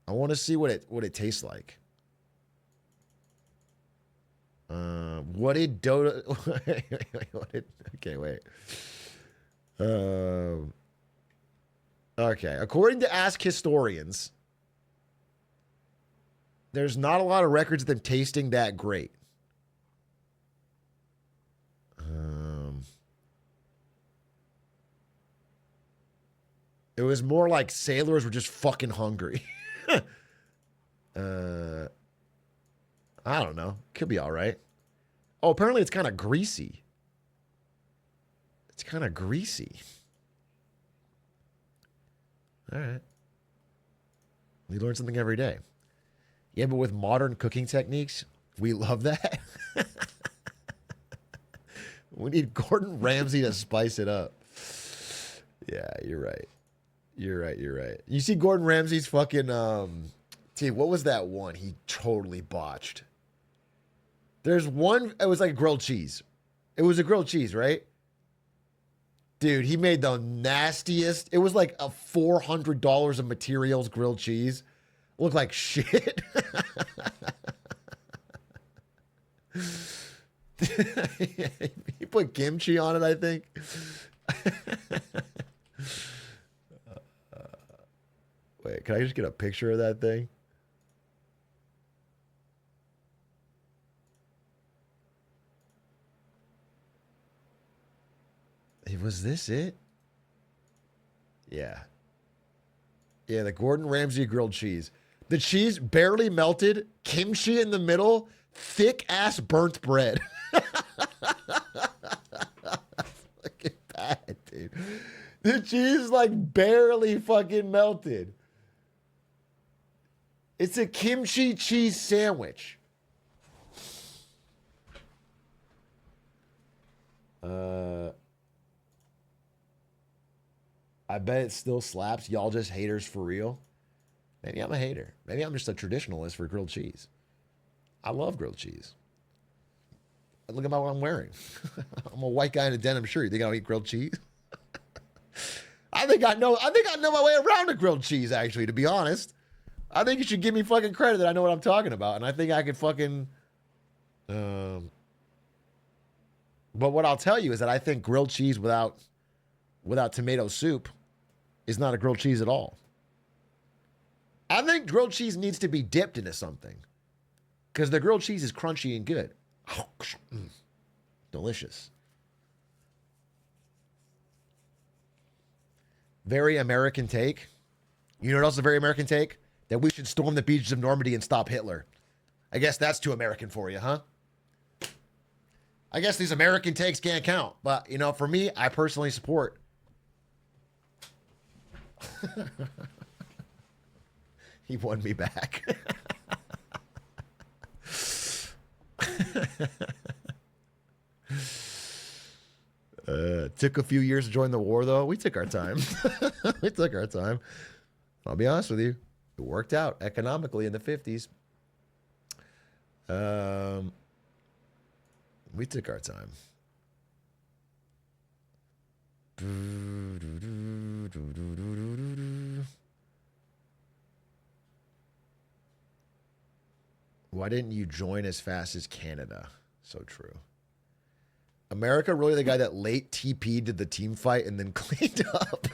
I want to see what it tastes like. What did dodo? Okay, wait. Okay, according to Ask Historians, there's not a lot of records of them tasting that great. It was more like sailors were just fucking hungry. I don't know. Could be all right. Oh, apparently it's kind of greasy. It's kind of greasy. All right. We learn something every day. Yeah, but with modern cooking techniques, we love that. We need Gordon Ramsay to spice it up. Yeah, you're right. You're right. You see Gordon Ramsay's fucking what was that one he totally botched? There's one, it was like grilled cheese. It was a grilled cheese, right? Dude, he made the nastiest. It was like a $400 of materials grilled cheese. Looked like shit. He put kimchi on it, I think. Wait, can I just get a picture of that thing? Was this it? Yeah. Yeah, the Gordon Ramsay grilled cheese. The cheese barely melted, kimchi in the middle, thick ass burnt bread. Fucking bad, dude. The cheese like barely fucking melted. It's a kimchi cheese sandwich. I bet it still slaps. Y'all just haters for real. Maybe I'm a hater. Maybe I'm just a traditionalist for grilled cheese. I love grilled cheese. Look at what I'm wearing. I'm a white guy in a denim shirt. You think I'll eat grilled cheese? I think I know my way around a grilled cheese, actually, to be honest. I think you should give me fucking credit that I know what I'm talking about. And I think I could fucking... But what I'll tell you is that I think grilled cheese without tomato soup is not a grilled cheese at all. I think grilled cheese needs to be dipped into something because the grilled cheese is crunchy and good. Delicious. Very American take. You know what else is a very American take? That we should storm the beaches of Normandy and stop Hitler. I guess that's too American for you, huh? I guess these American takes can't count. But, you know, for me, I personally support He won me back. Took a few years to join the war, though. We took our time. We took our time. I'll be honest with you. It worked out economically in the 50s. We took our time. Why didn't you join as fast as Canada? So true. America really the guy that late TP'd to the team fight and then cleaned up?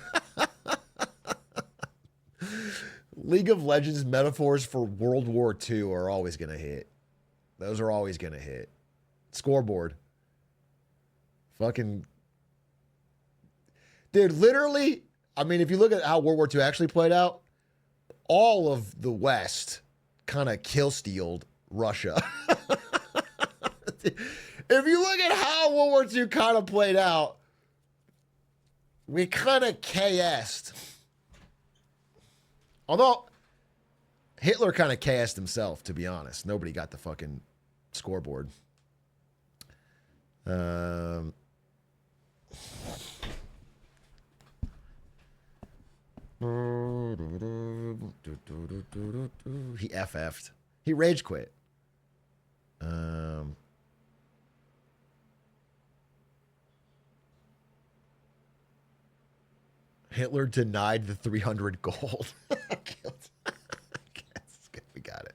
League of Legends metaphors for World War II are always going to hit. Those are always going to hit. Scoreboard. Fucking. Dude, literally, I mean, if you look at how World War II actually played out, all of the West kind of kill-stealed Russia. If you look at how World War II kind of played out, we kind of KS'd. Although, Hitler kind of KS'd himself, to be honest. Nobody got the fucking scoreboard. He FF'd. He rage quit. Hitler denied the 300 gold. We got it.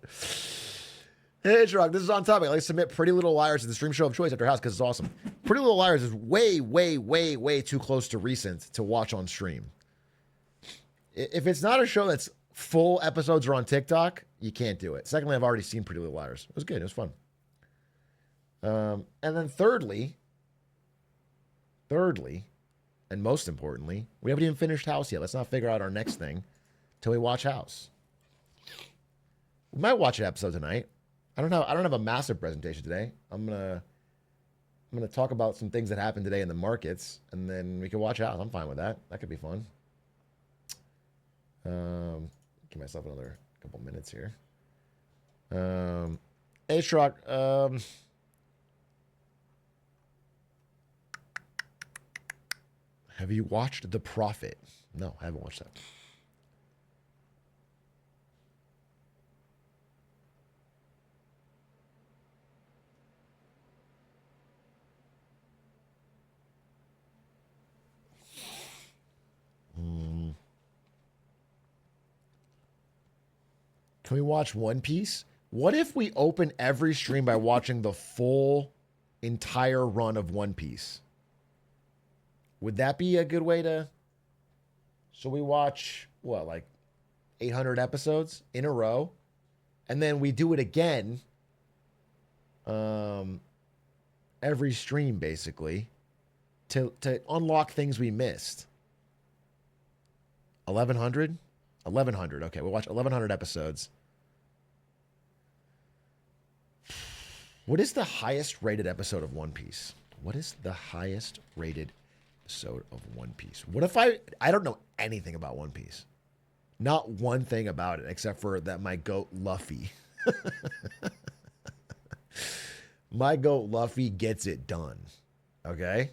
Hey, Atrioc, this is on topic. I like to submit Pretty Little Liars to the stream show of choice at your house because it's awesome. Pretty Little Liars is way, way, way, way too close to recent to watch on stream. If it's not a show that's full episodes are on TikTok, you can't do it. Secondly, I've already seen Pretty Little Liars. It was good. It was fun. And then thirdly, and most importantly, we haven't even finished House yet. Let's not figure out our next thing till we watch House. We might watch an episode tonight. I don't have a massive presentation today. I'm gonna talk about some things that happened today in the markets, and then we can watch House. I'm fine with that. That could be fun. Give myself another couple minutes here. Atrioc, have you watched The Prophet? No, I haven't watched that. Can we watch One Piece? What if we open every stream by watching the full entire run of One Piece? Would that be a good way to... So we watch, what, like 800 episodes in a row? And then we do it again every stream, basically, to unlock things we missed. 1,100? 1,100. Okay, we'll watch 1,100 episodes. What is the highest rated episode of One Piece? What is the highest rated episode of One Piece? What if I don't know anything about One Piece? Not one thing about it, except for that my goat Luffy. My goat Luffy gets it done. Okay?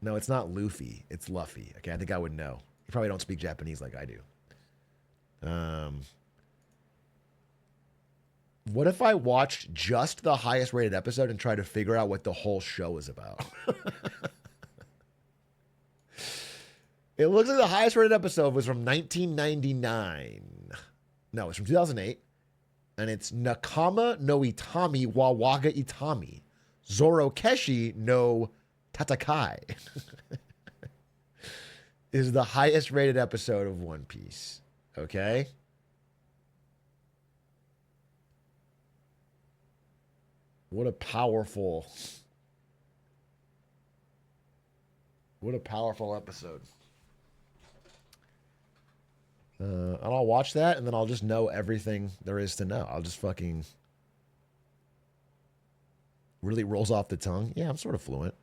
No, it's not Luffy. It's Luffy. Okay, I think I would know. You probably don't speak Japanese like I do. What if I watched just the highest rated episode and tried to figure out what the whole show is about? It looks like the highest rated episode was from 1999. No, it's from 2008. And it's Nakama no Itami wa Waga Itami. Zorokeshi no Tatakai. Is the highest rated episode of One Piece. Okay? What a powerful episode. And I'll watch that, and then I'll just know everything there is to know. I'll just fucking... Really rolls off the tongue. Yeah, I'm sort of fluent.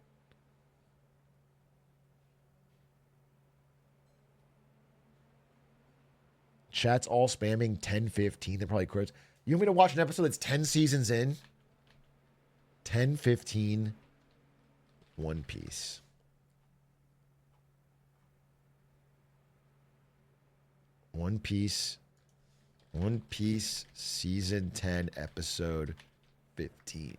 Chat's all spamming 10-15. They're probably crits. You want me to watch an episode that's 10 seasons in? 10-15 One Piece. One Piece season 10 episode 15.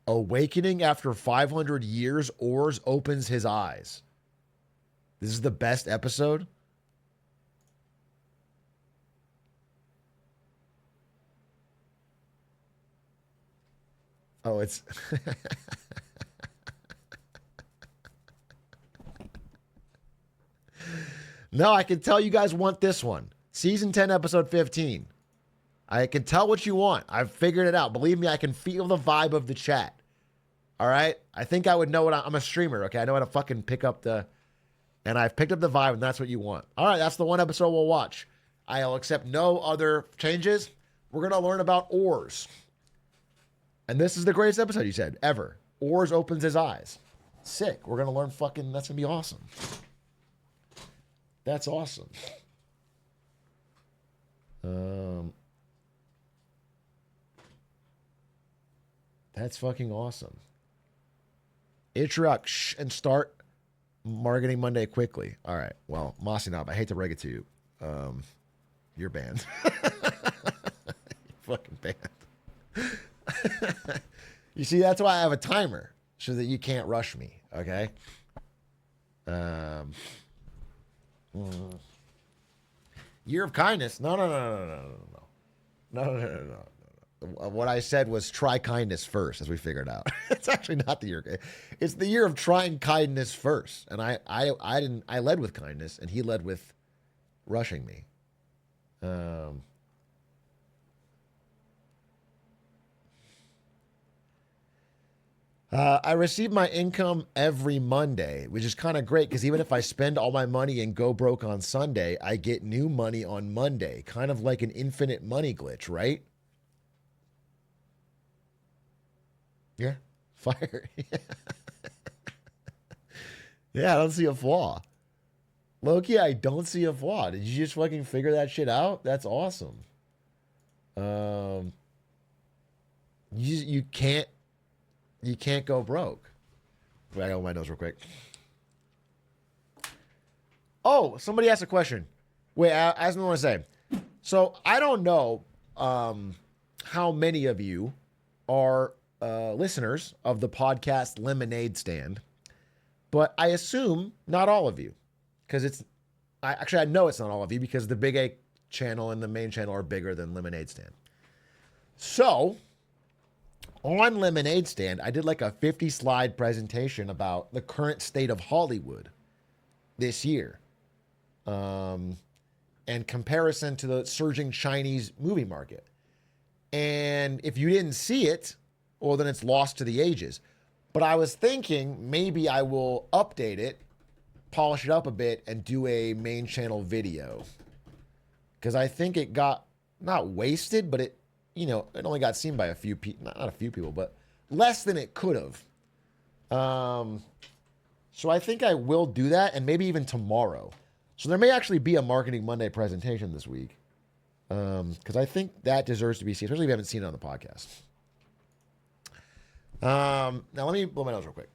Awakening after 500 years, Oars opens his eyes. This is the best episode? Oh, it's... No, I can tell you guys want this one. Season 10, episode 15. I can tell what you want. I've figured it out. Believe me, I can feel the vibe of the chat. All right? I think I would know what I'm a streamer, okay? I know how to fucking pick up the... And I've picked up the vibe, and that's what you want. All right, that's the one episode we'll watch. I'll accept no other changes. We're going to learn about Oars. And this is the greatest episode, you said, ever. Oars opens his eyes. Sick. We're going to learn fucking... That's going to be awesome. That's awesome. That's fucking awesome. Atrioc, and start Marketing Monday quickly. All right. Well, Masinov, I hate to break it to you. You're banned. You're fucking banned. You see, that's why I have a timer, so that you can't rush me, okay? Year of kindness. No. What I said was try kindness first, as we figured out. It's actually not the year. It's the year of trying kindness first. And I led with kindness, and he led with rushing me. I receive my income every Monday, which is kind of great because even if I spend all my money and go broke on Sunday, I get new money on Monday. Kind of like an infinite money glitch, right? Yeah. Fire. Yeah, I don't see a flaw. Loki, I don't see a flaw. Did you just fucking figure that shit out? That's awesome. You can't go broke. Wait, I got my nose real quick. Oh, somebody asked a question. Wait, I just want to say. So I don't know how many of you are listeners of the podcast Lemonade Stand, but I assume not all of you, because I know it's not all of you because the Big A channel and the main channel are bigger than Lemonade Stand. So on Lemonade Stand, I did like a 50-slide presentation about the current state of Hollywood this year, and comparison to the surging Chinese movie market. And if you didn't see it, well, then it's lost to the ages. But I was thinking maybe I will update it, polish it up a bit, and do a main channel video. Because I think it got, not wasted, but it only got seen by a few people, not a few people, but less than it could have. So I think I will do that, and maybe even tomorrow. So there may actually be a Marketing Monday presentation this week. Because I think that deserves to be seen, especially if you haven't seen it on the podcast. Now let me blow my nose real quick.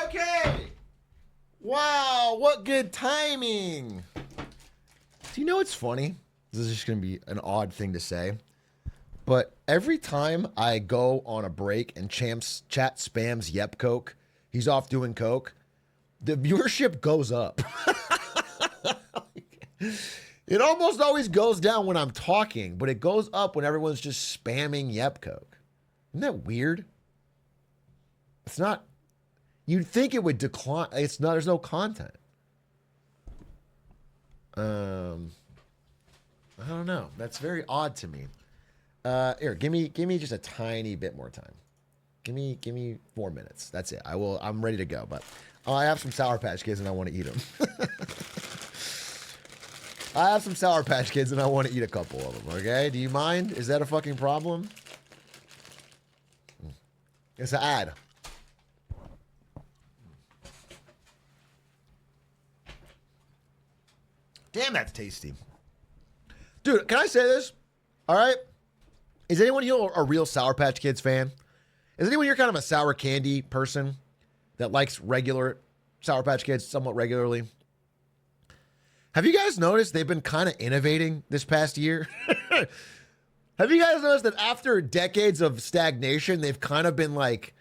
Okay. Wow, what good timing. Do you know what's funny? This is just going to be an odd thing to say. But every time I go on a break and chat spams Yep Coke, he's off doing Coke, the viewership goes up. It almost always goes down when I'm talking, but it goes up when everyone's just spamming Yep Coke. Isn't that weird? It's not. You'd think it would decline. It's not. There's no content. I don't know. That's very odd to me. Here, give me just a tiny bit more time. Give me 4 minutes. That's it. I'm ready to go. But I have some Sour Patch Kids and I want to eat them. I have some Sour Patch Kids and I want to eat a couple of them. Okay? Do you mind? Is that a fucking problem? It's an ad. Damn, that's tasty. Dude, can I say this? All right? Is anyone here a real Sour Patch Kids fan? Is anyone here kind of a sour candy person that likes regular Sour Patch Kids somewhat regularly? Have you guys noticed they've been kind of innovating this past year? Have you guys noticed that after decades of stagnation, they've kind of been like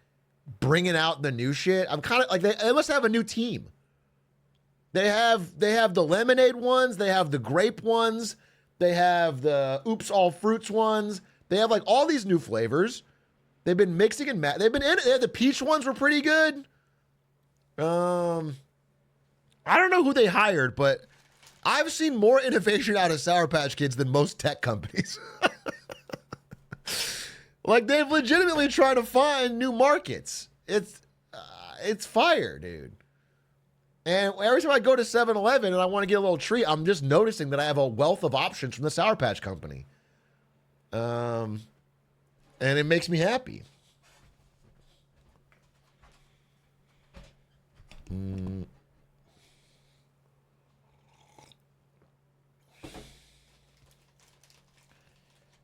bringing out the new shit? I'm kind of like, they must have a new team. They have the lemonade ones. They have the grape ones. They have the Oops All Fruits ones. They have like all these new flavors. They've been mixing and they've been in it. The peach ones were pretty good. I don't know who they hired, but I've seen more innovation out of Sour Patch Kids than most tech companies. Like they've legitimately tried to find new markets. It's fire, dude. And every time I go to 7-Eleven and I want to get a little treat, I'm just noticing that I have a wealth of options from the Sour Patch Company. And it makes me happy.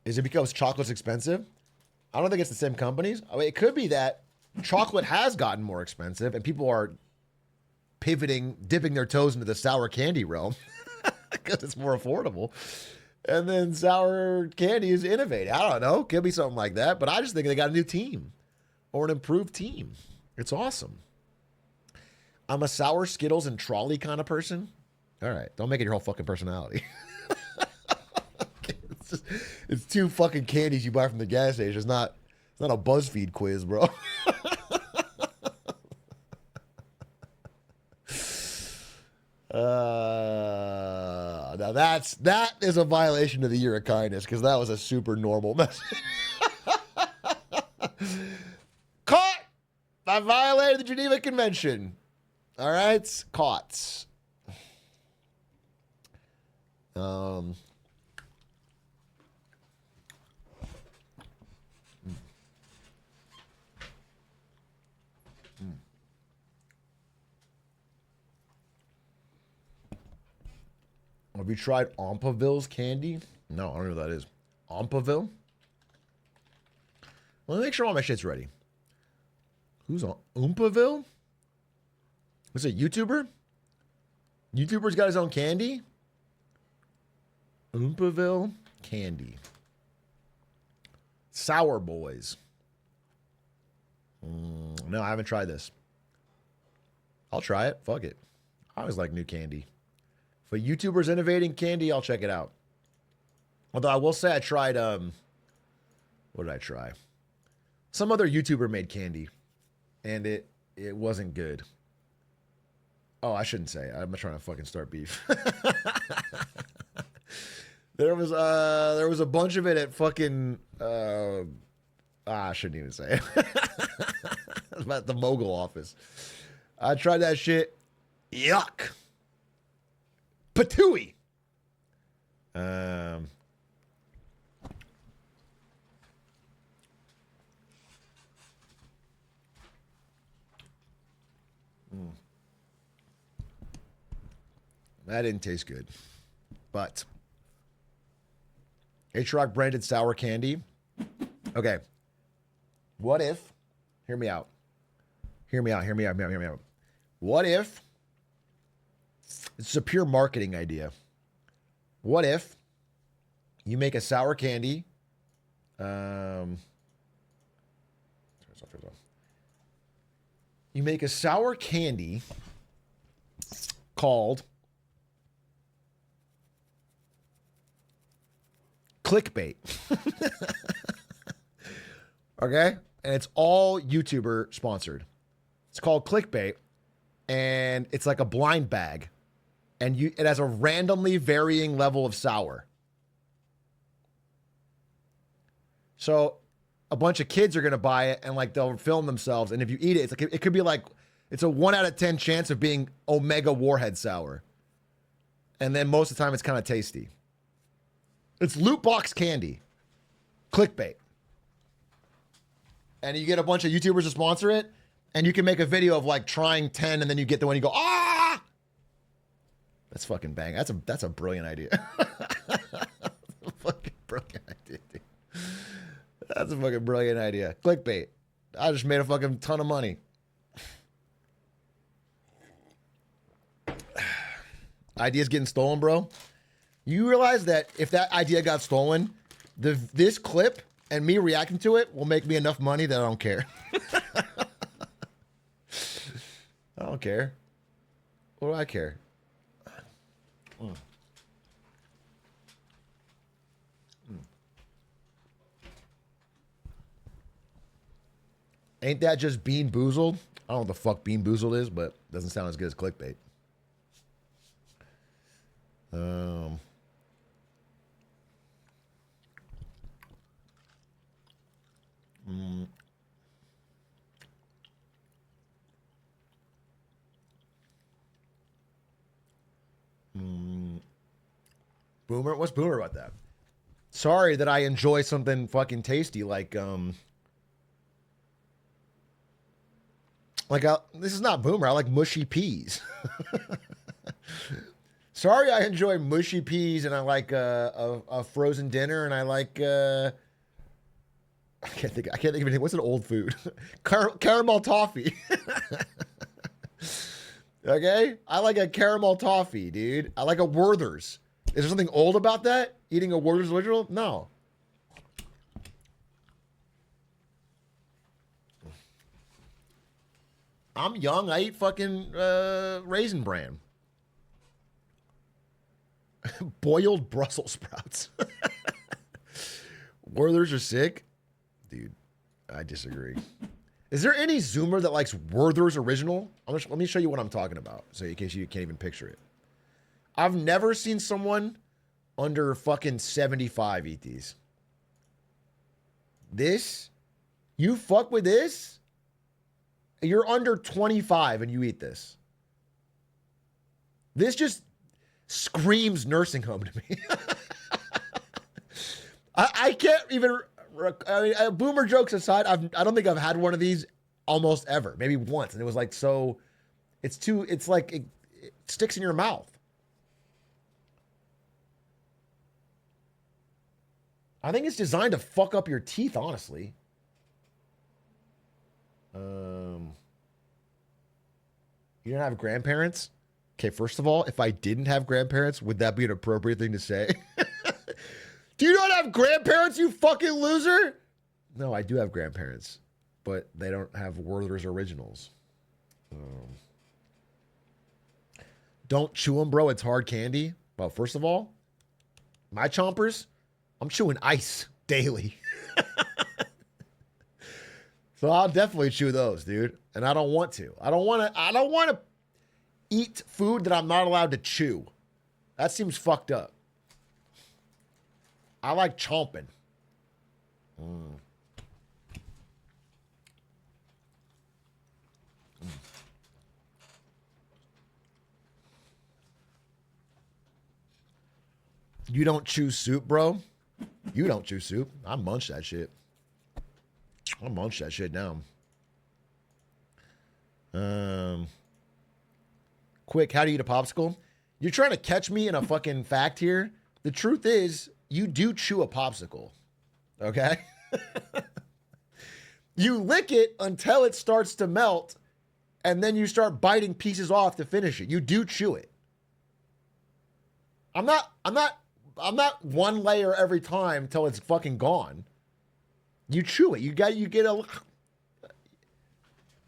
Is it because chocolate's expensive? I don't think it's the same companies. I mean, it could be that chocolate has gotten more expensive and people are dipping their toes into the sour candy realm because it's more affordable. And then sour candy is innovating. I don't know. Could be something like that. But I just think they got a new team or an improved team. It's awesome. I'm a sour Skittles and trolley kind of person. All right. Don't make it your whole fucking personality. It's two fucking candies you buy from the gas station. It's not a BuzzFeed quiz, bro. Now that is a violation of the year of kindness because that was a super normal message. Caught! I violated the Geneva Convention. All right, caught. Have you tried Ompaville's candy? No, I don't know what that is. Ompaville? Let me make sure all my shit's ready. Who's on Oompaville? What's a YouTuber? YouTuber's got his own candy? Oompaville candy. Sour Boys. No, I haven't tried this. I'll try it. Fuck it. I always like new candy. If a YouTuber's innovating candy, I'll check it out. Although I will say I tried, what did I try? Some other YouTuber made candy, and it wasn't good. Oh, I shouldn't say. I'm not trying to fucking start beef. There was a bunch of it at fucking, I shouldn't even say it. About the mogul office. I tried that shit. Yuck. Patooey. That didn't taste good. But Atrioc branded sour candy. Okay. What if, hear me out. What if it's a pure marketing idea? What if you make a sour candy? You make a sour candy called clickbait. Okay? And it's all YouTuber sponsored. It's called clickbait, and it's like a blind bag. And it has a randomly varying level of sour. So a bunch of kids are gonna buy it and like they'll film themselves. And if you eat it, it's like it could be like it's a 1 out of 10 chance of being Omega Warhead sour. And then most of the time it's kind of tasty. It's loot box candy. Clickbait. And you get a bunch of YouTubers to sponsor it, and you can make a video of like trying 10, and then you get the one you go, ah! That's fucking bang. That's a brilliant idea. Fucking brilliant idea, dude. That's a fucking brilliant idea. Clickbait. I just made a fucking ton of money. Ideas getting stolen, bro. You realize that if that idea got stolen, this clip and me reacting to it will make me enough money that I don't care. I don't care. What do I care? Ain't that just Bean Boozled? I don't know what the fuck Bean Boozled is, but it doesn't sound as good as clickbait. Boomer? What's Boomer about that? Sorry that I enjoy something fucking tasty like this is not Boomer. I like mushy peas. Sorry, I enjoy mushy peas, and I like a frozen dinner, and I like I can't think of anything. What's an old food? Caramel toffee. Okay, I like a caramel toffee, dude. I like a Werther's. Is there something old about that? Eating a Werther's original? No. I'm young. I eat fucking Raisin Bran. Boiled Brussels sprouts. Werther's are sick? Dude, I disagree. Is there any Zoomer that likes Werther's original? Let me show you what I'm talking about, so in case you can't even picture it. I've never seen someone under fucking 75 eat these. This? You fuck with this? You're under 25 and you eat this. This just screams nursing home to me. I can't even... I mean, Boomer jokes aside, I don't think I've had one of these almost ever. Maybe once. And it was like so... It's like it sticks in your mouth. I think it's designed to fuck up your teeth, honestly. You don't have grandparents? Okay, first of all, if I didn't have grandparents, would that be an appropriate thing to say? Do you not have grandparents, you fucking loser? No, I do have grandparents, but they don't have Werther's originals. Don't chew them, bro. It's hard candy. Well, first of all, my chompers, I'm chewing ice daily. So I'll definitely chew those, dude. And I don't want to. I don't want to eat food that I'm not allowed to chew. That seems fucked up. I like chomping. You don't chew soup, bro? You don't chew soup. I munch that shit. I'll munch that shit down. Quick, how do you eat a popsicle? You're trying to catch me in a fucking fact here. The truth is, you do chew a popsicle. Okay? You lick it until it starts to melt, and then you start biting pieces off to finish it. You do chew it. I'm not not one layer every time till it's fucking gone. You chew it. You get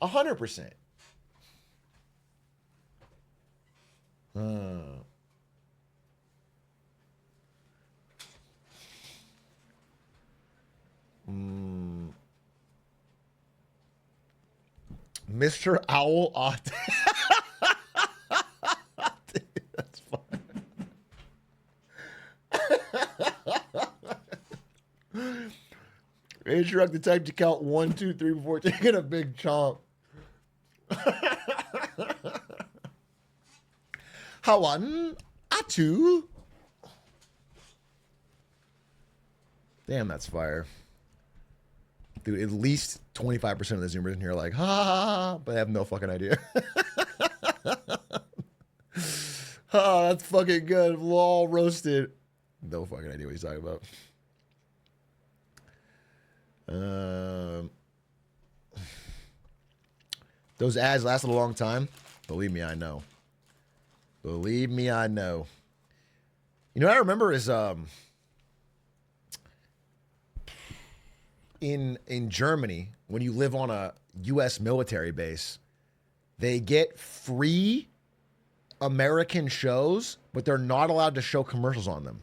100%. Mr. Owl Ott. That's fine. Atrioc the type to count 1, 2, 3 before taking a big chomp. One, a two. Damn, that's fire. Dude, at least 25% of the Zoomers in here are like, ha, ha, ha, but I have no fucking idea. Oh, that's fucking good. Lol, roasted. No fucking idea what he's talking about. Those ads lasted a long time. Believe me, I know. Believe me, I know. You know what I remember is in Germany, when you live on a U.S. military base, they get free American shows, but they're not allowed to show commercials on them.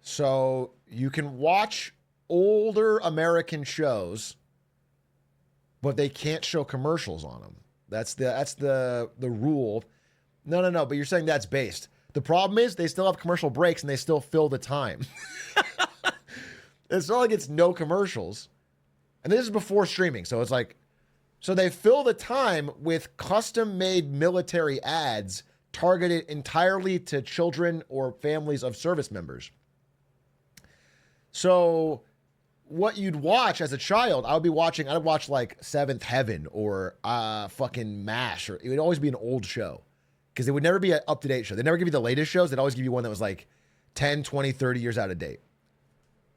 So you can watch older American shows, but they can't show commercials on them. That's the rule. No. But you're saying that's based. The problem is they still have commercial breaks and they still fill the time. It's not like it's no commercials. And this is before streaming. So it's like, so they fill the time with custom-made military ads targeted entirely to children or families of service members. So what you'd watch as a child, I'd watch like Seventh Heaven or fucking MASH, or it would always be an old show because it would never be an up-to-date show. They'd never give you the latest shows. They'd always give you one that was like 10, 20, 30 years out of date.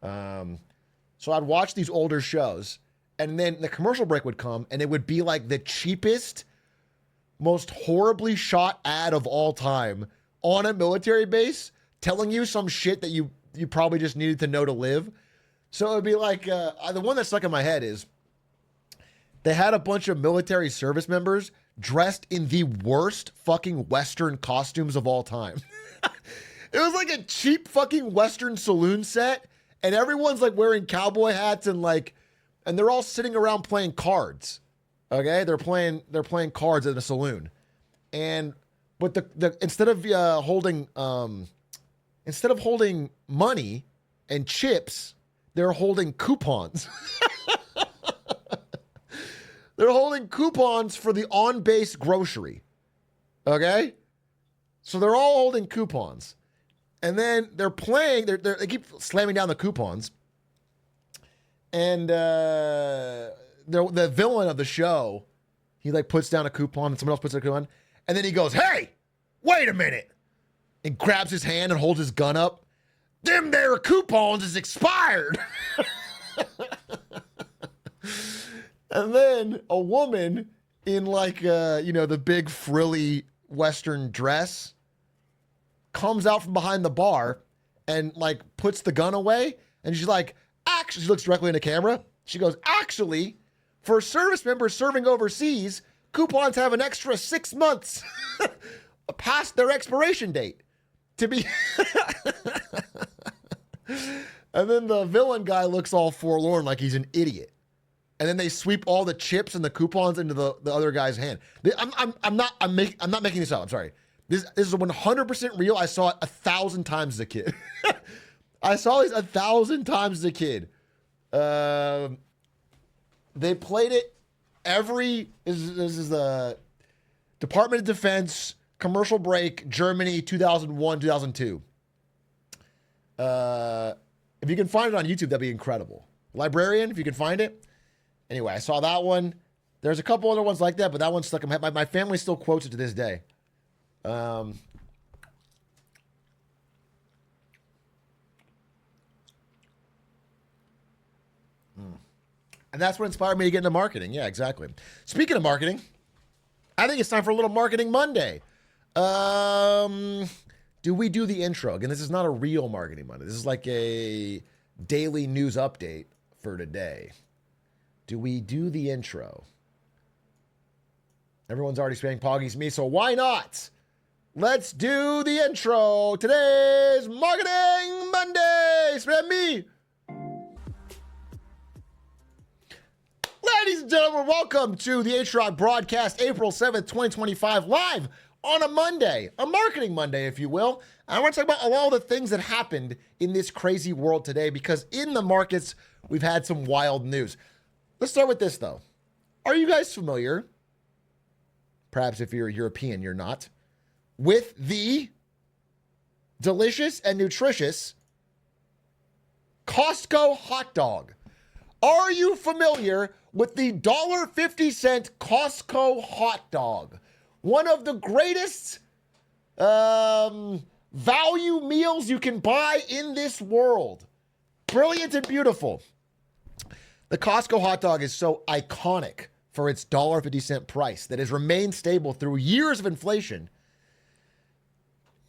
So I'd watch these older shows, and then the commercial break would come, and it would be like the cheapest, most horribly shot ad of all time on a military base telling you some shit that you probably just needed to know to live. So it would be like, the one that stuck in my head is they had a bunch of military service members dressed in the worst fucking Western costumes of all time. It was like a cheap fucking Western saloon set, and everyone's like wearing cowboy hats and they're all sitting around playing cards. Okay, they're playing cards at a saloon, but the instead of holding money and chips, they're holding coupons. They're holding coupons for the on-base grocery. Okay, so they're all holding coupons. And then they're playing, they keep slamming down the coupons. And the villain of the show, he like puts down a coupon and someone else puts down a coupon. And then he goes, "Hey, wait a minute." And grabs his hand and holds his gun up. "Them there coupons is expired." And then a woman in like, the big frilly Western dress comes out from behind the bar and like puts the gun away, and she's like, actually, she looks directly in the camera. She goes, "Actually, for service members serving overseas, coupons have an extra 6 months past their expiration date to be." And then the villain guy looks all forlorn like he's an idiot. And then they sweep all the chips and the coupons into the other guy's hand. I'm not making this up. I'm sorry. This is 100% real. I saw it 1,000 times as a kid. I saw these 1,000 times as a kid. They played it this is the Department of Defense commercial break, Germany, 2001, 2002. If you can find it on YouTube, that'd be incredible. Librarian, if you can find it. Anyway, I saw that one. There's a couple other ones like that, but that one stuck in my head. My family still quotes it to this day. And that's what inspired me to get into marketing. Yeah, exactly. Speaking of marketing, I think it's time for a little Marketing Monday. do we do the intro? Again, this is not a real Marketing Monday. This is like a daily news update for today. Do we do the intro? Everyone's already spamming Poggy's me, so why not? Let's do the intro. Today's Marketing Monday. Spam me. Ladies and gentlemen, welcome to the Atrioc broadcast, April 7th, 2025, live on a Monday, a Marketing Monday, if you will. And I want to talk about all the things that happened in this crazy world today, because in the markets, we've had some wild news. Let's start with this, though. Are you guys familiar, perhaps if you're European, you're not, with the delicious and nutritious Costco hot dog? Are you familiar with the $1.50 Costco hot dog? One of the greatest value meals you can buy in this world. Brilliant and beautiful. The Costco hot dog is so iconic for its $1.50 price that has remained stable through years of inflation.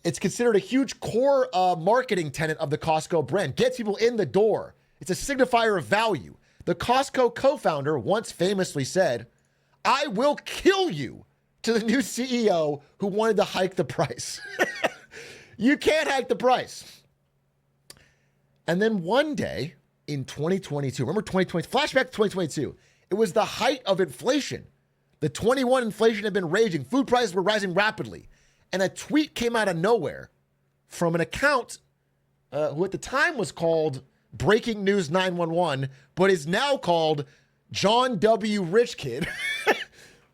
It's considered a huge core marketing tenet of the Costco brand. Gets people in the door. It's a signifier of value. The Costco co-founder once famously said, "I will kill you," to the new CEO who wanted to hike the price. You can't hike the price. And then one day in 2022, remember 2020, flashback to 2022, it was the height of inflation. The 21 inflation had been raging. Food prices were rising rapidly. And a tweet came out of nowhere from an account who at the time was called Breaking News 911, but is now called John W. Rich Kid.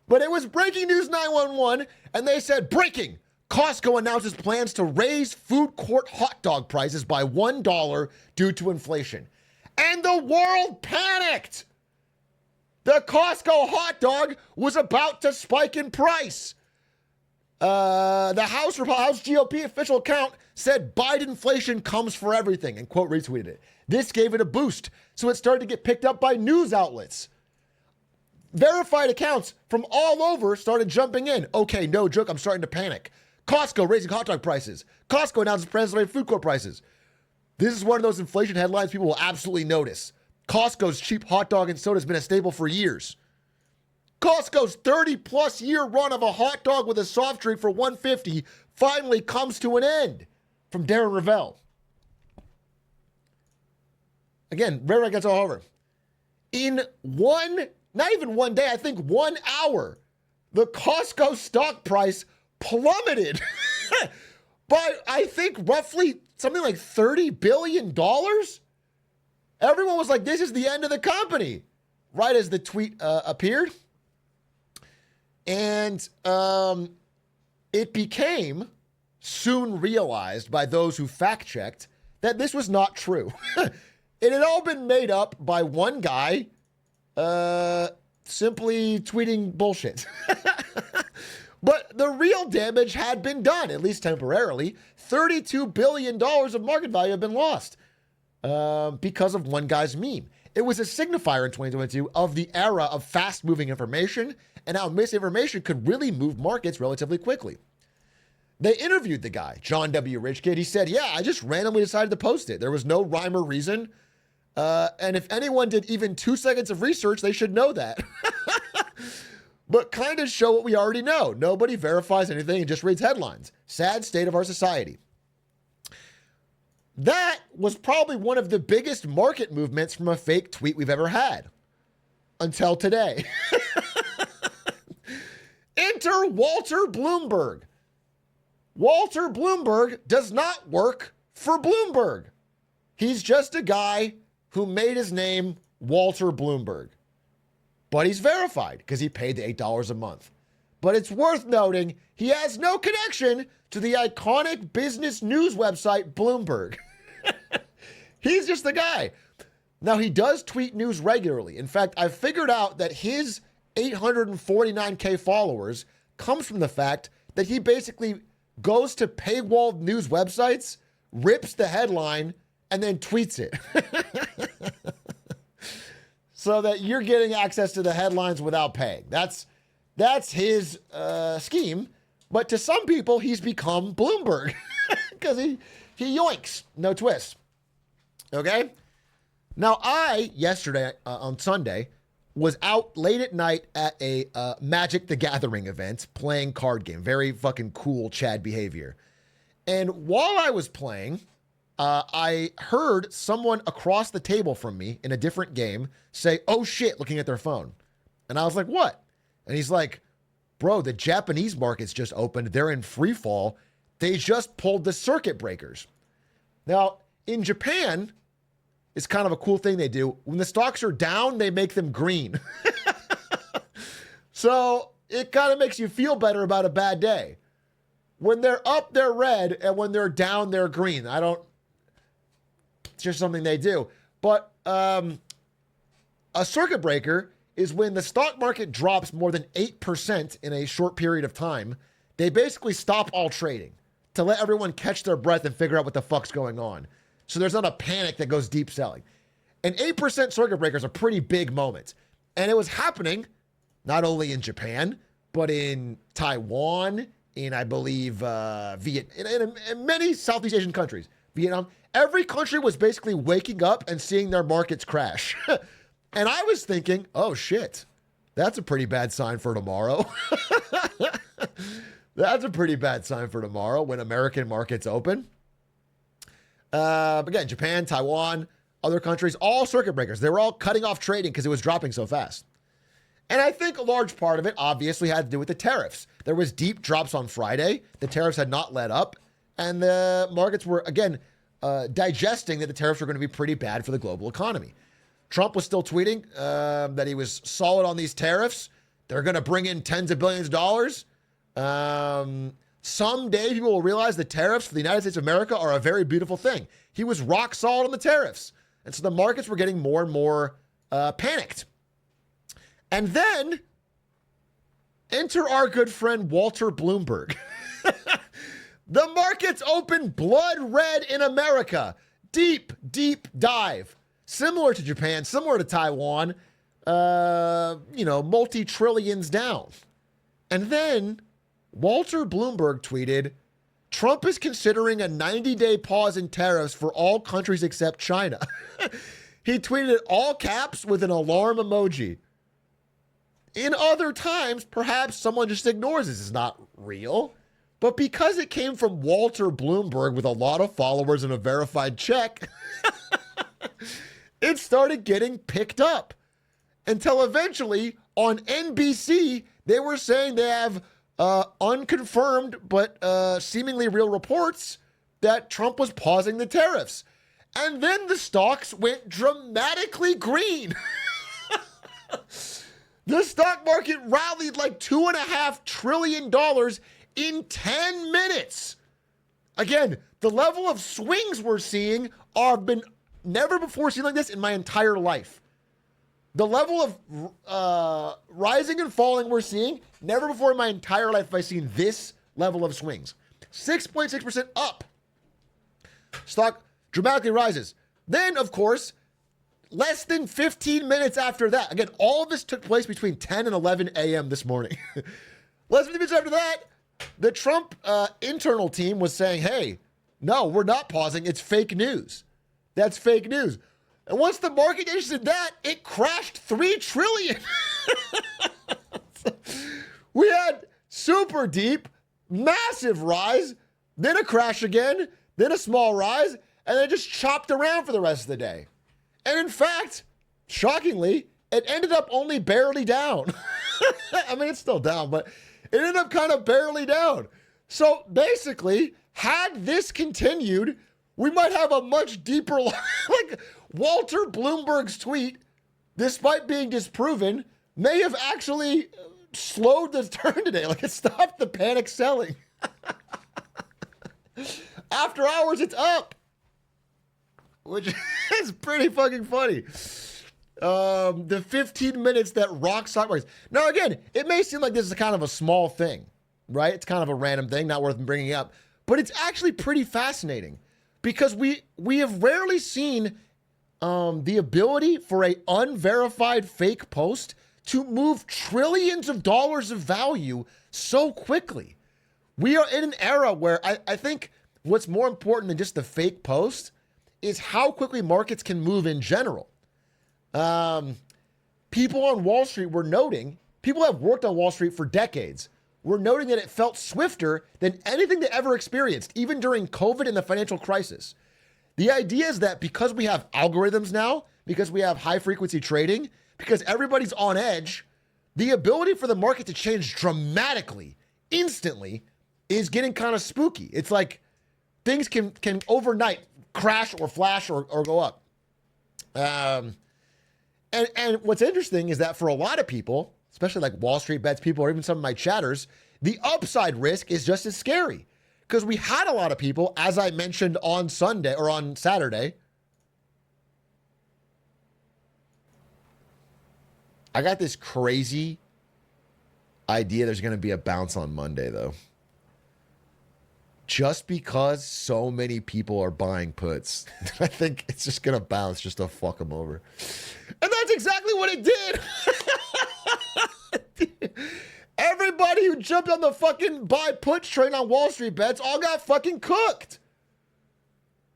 But it was Breaking News 911, and they said, breaking, Costco announces plans to raise food court hot dog prices by $1 due to inflation. And the world panicked. The Costco hot dog was about to spike in price. The House GOP official account said Bidenflation comes for everything, and quote retweeted it. This gave it a boost, so it started to get picked up by news outlets. Verified accounts from all over started jumping in. Okay, no joke, I'm starting to panic. Costco raising hot dog prices. Costco announces plans to raise food court prices. This is one of those inflation headlines people will absolutely notice. Costco's cheap hot dog and soda has been a staple for years. Costco's 30-plus year run of a hot dog with a soft drink for $1.50 finally comes to an end. From Darren Ravel. Again, rare gets all over. In not even one day, I think 1 hour, the Costco stock price plummeted by, I think, roughly something like $30 billion. Everyone was like, this is the end of the company, right as the tweet appeared. And it became soon realized by those who fact-checked that this was not true. It had all been made up by one guy simply tweeting bullshit. But the real damage had been done, at least temporarily. $32 billion of market value had been lost because of one guy's meme. It was a signifier in 2022 of the era of fast-moving information and how misinformation could really move markets relatively quickly. They interviewed the guy, John W. Rich Kid. He said, yeah, I just randomly decided to post it. There was no rhyme or reason. And if anyone did even 2 seconds of research, they should know that. But kind of show what we already know. Nobody verifies anything and just reads headlines. Sad state of our society. That was probably one of the biggest market movements from a fake tweet we've ever had. Until today. Enter Walter Bloomberg. Walter Bloomberg does not work for Bloomberg. He's just a guy who made his name Walter Bloomberg. But he's verified because he paid the $8 a month. But it's worth noting he has no connection to the iconic business news website Bloomberg. He's just the guy. Now, he does tweet news regularly. In fact, I've figured out that his 849K followers comes from the fact that he basically goes to paywalled news websites, rips the headline, and then tweets it. So that you're getting access to the headlines without paying. That's his scheme. But to some people, he's become Bloomberg because he yoinks, no twist. Okay? Now, I, yesterday, on Sunday, was out late at night at a Magic the Gathering event playing card game. Very fucking cool Chad behavior. And while I was playing, I heard someone across the table from me in a different game say, "Oh shit," looking at their phone. And I was like, "What?" And he's like, "Bro, the Japanese market's just opened. They're in free fall. They just pulled the circuit breakers." Now, in Japan, it's kind of a cool thing they do. When the stocks are down, they make them green. So it kind of makes you feel better about a bad day. When they're up, they're red, and when they're down, they're green. It's just something they do. But a circuit breaker is when the stock market drops more than 8% in a short period of time. They basically stop all trading to let everyone catch their breath and figure out what the fuck's going on. So there's not a panic that goes deep selling. An 8% circuit breaker is a pretty big moment. And it was happening not only in Japan, but in Taiwan, in, I believe, Vietnam, in many Southeast Asian countries. Vietnam. Every country was basically waking up and seeing their markets crash. And I was thinking, oh shit, that's a pretty bad sign for tomorrow. That's a pretty bad sign for tomorrow when American markets open. Again, Japan, Taiwan, other countries, all circuit breakers. They were all cutting off trading because it was dropping so fast. And I think a large part of it obviously had to do with the tariffs. There was deep drops on Friday. The tariffs had not let up. And the markets were, again, digesting that the tariffs were going to be pretty bad for the global economy. Trump was still tweeting that he was solid on these tariffs. They're going to bring in tens of billions of dollars. Someday people will realize the tariffs for the United States of America are a very beautiful thing. He was rock solid on the tariffs. And so the markets were getting more and more panicked. And then enter our good friend Walter Bloomberg. The markets open blood red in America. Deep, deep dive. Similar to Japan, similar to Taiwan, multi-trillions down. And then Walter Bloomberg tweeted, Trump is considering a 90-day pause in tariffs for all countries except China. He tweeted it all caps with an alarm emoji. In other times, perhaps someone just ignores this. It's not real. But because it came from Walter Bloomberg with a lot of followers and a verified check, it started getting picked up. Until eventually, on NBC, they were saying they have unconfirmed but seemingly real reports that Trump was pausing the tariffs. And then the stocks went dramatically green. The stock market rallied like $2.5 trillion in 10 minutes. Again, the level of swings we're seeing have been never before seen like this in my entire life. The level of rising and falling we're seeing, never before in my entire life have I seen this level of swings. 6.6% up. Stock dramatically rises. Then, of course, less than 15 minutes after that, again, all of this took place between 10 and 11 a.m. this morning. Less than 15 minutes after that, the Trump internal team was saying, hey, no, we're not pausing. It's fake news. That's fake news. And once the market did that, it crashed $3 trillion. We had super deep, massive rise, then a crash again, then a small rise, and then just chopped around for the rest of the day. And in fact, shockingly, it ended up only barely down. I mean, it's still down, but it ended up kind of barely down. So basically, had this continued, we might have a much deeper, like Walter Bloomberg's tweet, despite being disproven, may have actually slowed the turn today. Like it stopped the panic selling. After hours, it's up, which is pretty fucking funny. The 15 minutes that rock stock markets. Now, again, it may seem like this is kind of a small thing, right? It's kind of a random thing, not worth bringing up, but it's actually pretty fascinating because we have rarely seen the ability for a unverified fake post to move trillions of dollars of value so quickly. We are in an era where I think what's more important than just the fake post is how quickly markets can move in general. People on Wall Street were noting, people have worked on Wall Street for decades, were noting that it felt swifter than anything they ever experienced, even during COVID and the financial crisis. The idea is that because we have algorithms now, because we have high frequency trading, because everybody's on edge, the ability for the market to change dramatically, instantly, is getting kind of spooky. It's like things can overnight crash or flash or go up. And what's interesting is that for a lot of people, especially like Wall Street bets people or even some of my chatters, the upside risk is just as scary. Because we had a lot of people, as I mentioned on Sunday or on Saturday. I got this crazy idea there's going to be a bounce on Monday, though. Just because so many people are buying puts, I think it's just going to bounce just to fuck them over. And that's exactly what it did. Everybody who jumped on the fucking buy puts train on Wall Street bets all got fucking cooked.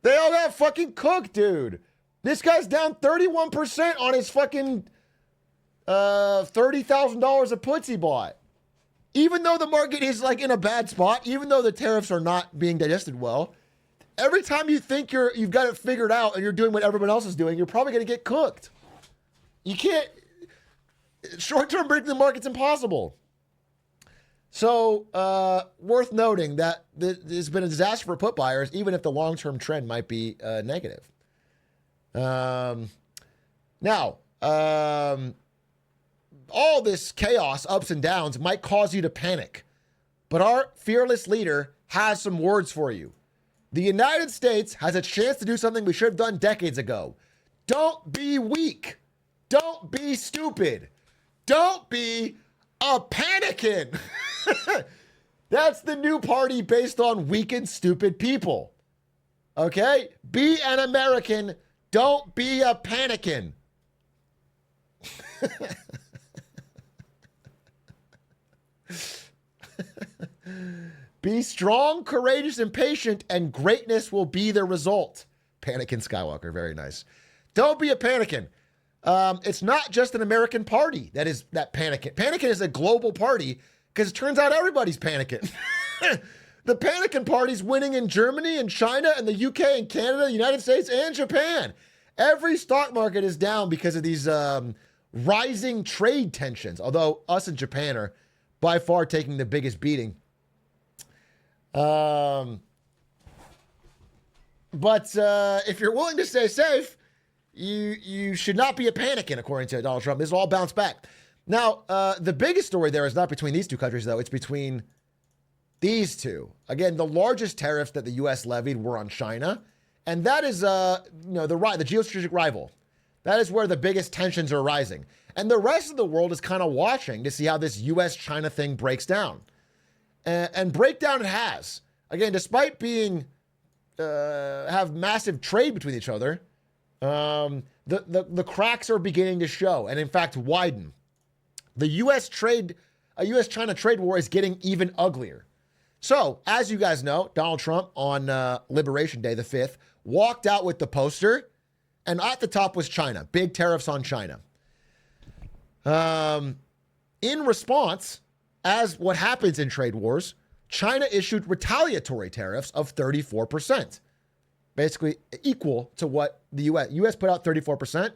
They all got fucking cooked, dude. This guy's down 31% on his fucking $30,000 of puts he bought. Even though the market is like in a bad spot, even though the tariffs are not being digested well, every time you think you've got it figured out and you're doing what everyone else is doing, you're probably going to get cooked. You can't, short-term breaking the market's impossible. So, worth noting that there's been a disaster for put buyers, even if the long-term trend might be negative. Now, all this chaos, ups and downs, might cause you to panic. But our fearless leader has some words for you. The United States has a chance to do something we should have done decades ago. Don't be weak. Don't be stupid. Don't be a panicking. That's the new party based on weak and stupid people. Okay? Be an American. Don't be a panicking. Be strong, courageous, and patient, and greatness will be the result. Panicking Skywalker, very nice. Don't be a panicking. It's not just an American party that is that panicking. Panicking is a global party because it turns out everybody's panicking. The panicking party's winning in Germany and China and the UK and Canada, the United States, and Japan. Every stock market is down because of these rising trade tensions, although us and Japan are by far taking the biggest beating. But if you're willing to stay safe, you should not be a panicking, according to Donald Trump. This will all bounce back. Now, the biggest story there is not between these two countries, though. It's between these two. Again, the largest tariffs that the U.S. levied were on China, and that is, the geostrategic rival. That is where the biggest tensions are rising. And the rest of the world is kind of watching to see how this U.S.-China thing breaks down. And breakdown it has. Again, despite being have massive trade between each other, the cracks are beginning to show, and in fact widen. The U.S.-China trade war is getting even uglier. So, as you guys know, Donald Trump on Liberation Day, the 5th, walked out with the poster, and at the top was China. Big tariffs on China. In response, as what happens in trade wars, China issued retaliatory tariffs of 34%, basically equal to what the U.S. put out 34%.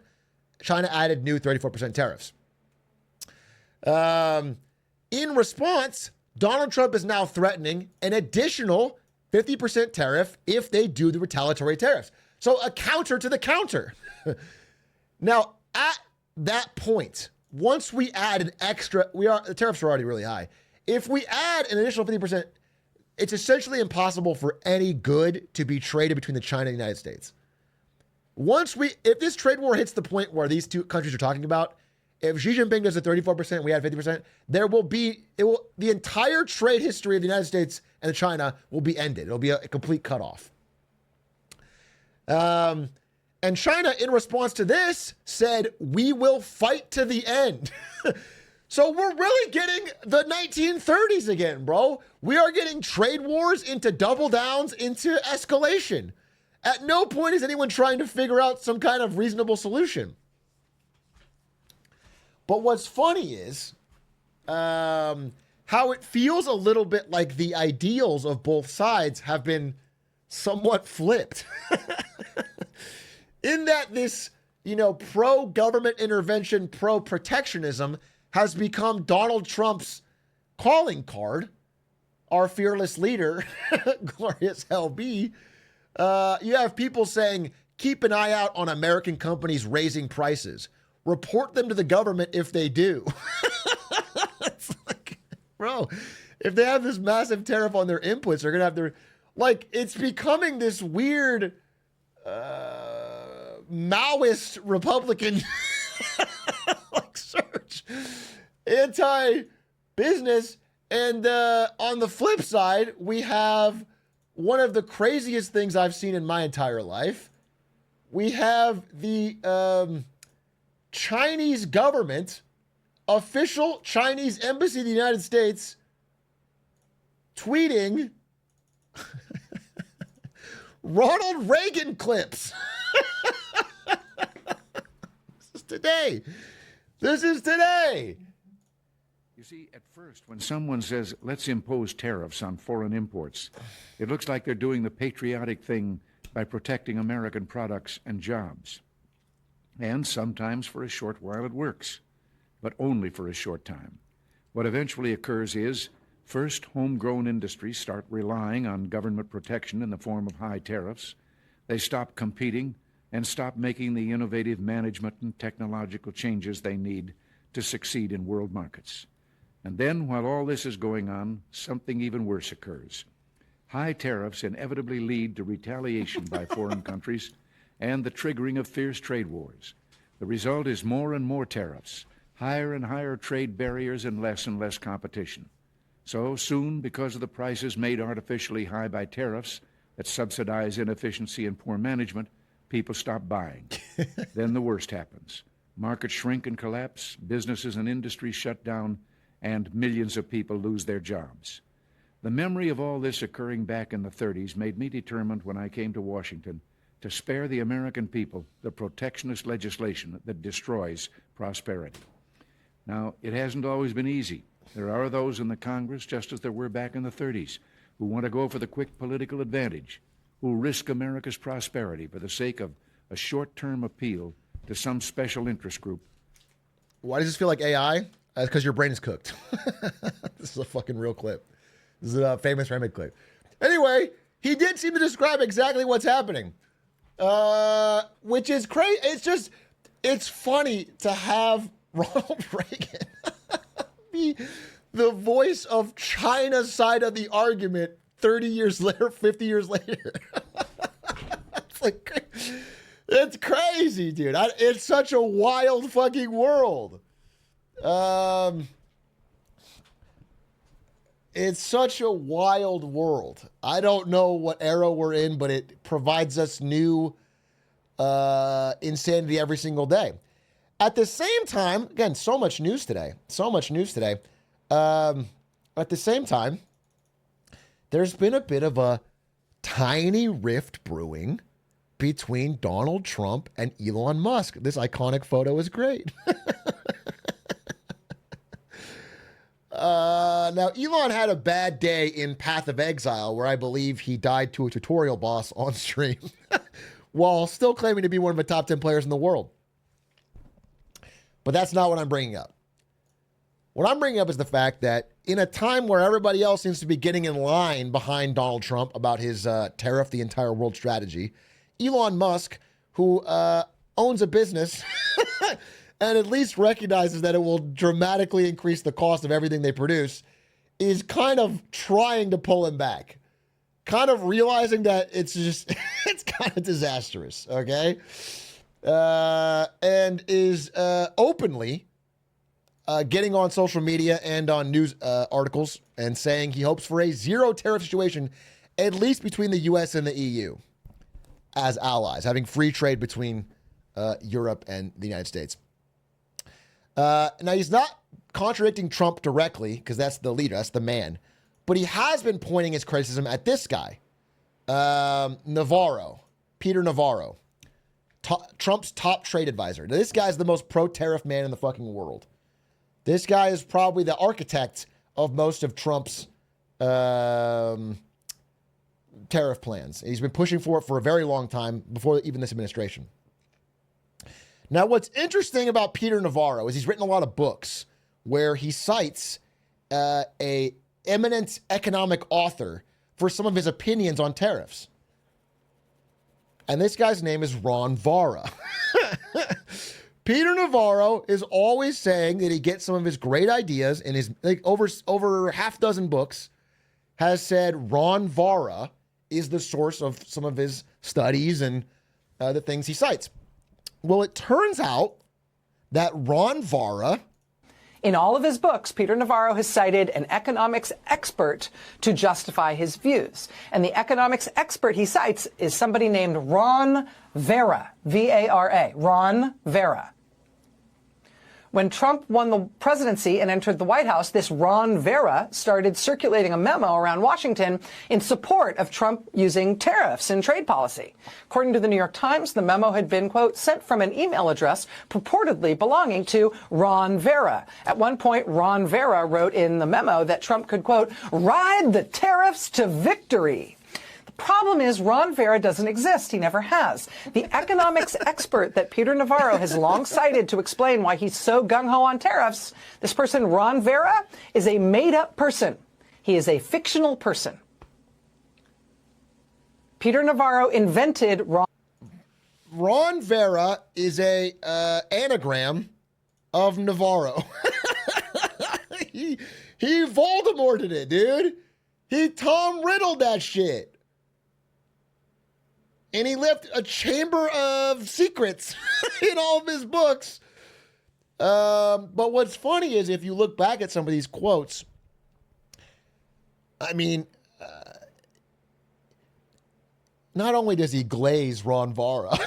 China added new 34% tariffs. In response, Donald Trump is now threatening an additional 50% tariff if they do the retaliatory tariffs. So a counter to the counter. Now, at that point, once we add an extra, the tariffs are already really high. If we add an additional 50%, it's essentially impossible for any good to be traded between the China and the United States. If this trade war hits the point where these two countries are talking about, if Xi Jinping does a 34% and we add 50%, the entire trade history of the United States and China will be ended. It'll be a complete cutoff. And China, in response to this, said, "We will fight to the end." So we're really getting the 1930s again, bro. We are getting trade wars into double downs into escalation. At no point is anyone trying to figure out some kind of reasonable solution. But what's funny is how it feels a little bit like the ideals of both sides have been somewhat flipped. In that this, pro-government intervention, pro-protectionism has become Donald Trump's calling card. Our fearless leader, Glorious LB. You have people saying, keep an eye out on American companies raising prices. Report them to the government if they do. It's like, bro, if they have this massive tariff on their inputs, they're going to have their, it's becoming this weird Maoist Republican search, anti-business. And on the flip side, we have one of the craziest things I've seen in my entire life. We have the Chinese government, official Chinese embassy in the United States, tweeting Ronald Reagan clips. This is today. You see, at first, when someone says, let's impose tariffs on foreign imports, it looks like they're doing the patriotic thing by protecting American products and jobs. And sometimes for a short while it works, but only for a short time. What eventually occurs is, first, homegrown industries start relying on government protection in the form of high tariffs. They stop competing and stop making the innovative management and technological changes they need to succeed in world markets. And then, while all this is going on, something even worse occurs. High tariffs inevitably lead to retaliation by foreign countries and the triggering of fierce trade wars. The result is more and more tariffs, higher and higher trade barriers, and less competition. So soon, because of the prices made artificially high by tariffs that subsidize inefficiency and poor management, people stop buying. Then the worst happens. Markets shrink and collapse, businesses and industries shut down, and millions of people lose their jobs. The memory of all this occurring back in the 30s made me determined when I came to Washington to spare the American people the protectionist legislation that destroys prosperity. Now, it hasn't always been easy. There are those in the Congress, just as there were back in the 30s, who want to go for the quick political advantage, who risk America's prosperity for the sake of a short-term appeal to some special interest group. Why does this feel like AI? Because your brain is cooked. This is a fucking real clip. This is a famous Remington clip. Anyway, he did seem to describe exactly what's happening, which is crazy. It's funny to have Ronald Reagan be the voice of China's side of the argument 30 years later, 50 years later. It's crazy, dude. It's such a wild fucking world. It's such a wild world. I don't know what era we're in, but it provides us new insanity every single day. At the same time, again, so much news today. At the same time, there's been a bit of a tiny rift brewing between Donald Trump and Elon Musk. This iconic photo is great. Now, Elon had a bad day in Path of Exile, where I believe he died to a tutorial boss on stream, while still claiming to be one of the top 10 players in the world. But that's not what I'm bringing up. What I'm bringing up is the fact that in a time where everybody else seems to be getting in line behind Donald Trump about his tariff the entire world strategy, Elon Musk, who owns a business and at least recognizes that it will dramatically increase the cost of everything they produce, is kind of trying to pull him back. Kind of realizing that it's kind of disastrous, okay? And is openly getting on social media and on news articles and saying he hopes for a zero tariff situation, at least between the U.S. and the EU as allies, having free trade between Europe and the United States. Now, he's not contradicting Trump directly, because that's the leader, that's the man. But he has been pointing his criticism at this guy, Navarro, Peter Navarro, Trump's top trade advisor. Now, this guy's the most pro-tariff man in the fucking world. This guy is probably the architect of most of Trump's tariff plans. He's been pushing for it for a very long time, before even this administration. Now, what's interesting about Peter Navarro is he's written a lot of books where he cites a eminent economic author for some of his opinions on tariffs. And this guy's name is Ron Vara. Peter Navarro is always saying that he gets some of his great ideas in his, like, over half dozen books, has said Ron Vara is the source of some of his studies and the things he cites. Well, it turns out that Ron Vara... In all of his books, Peter Navarro has cited an economics expert to justify his views. And the economics expert he cites is somebody named Ron Vera, V-A-R-A, Ron Vera. When Trump won the presidency and entered the White House, this Ron Vera started circulating a memo around Washington in support of Trump using tariffs in trade policy. According to the New York Times, the memo had been, quote, sent from an email address purportedly belonging to Ron Vera. At one point, Ron Vera wrote in the memo that Trump could, quote, ride the tariffs to victory. Problem is, Ron Vera doesn't exist. He never has. The economics expert that Peter Navarro has long cited to explain why he's so gung-ho on tariffs, this person, Ron Vera, is a made-up person. He is a fictional person. Peter Navarro invented Ron Vera is a anagram of Navarro. he Voldemorted it, dude. He Tom Riddled that shit. And he left a chamber of secrets in all of his books. But what's funny is if you look back at some of these quotes, I mean, not only does he glaze Ron Vara,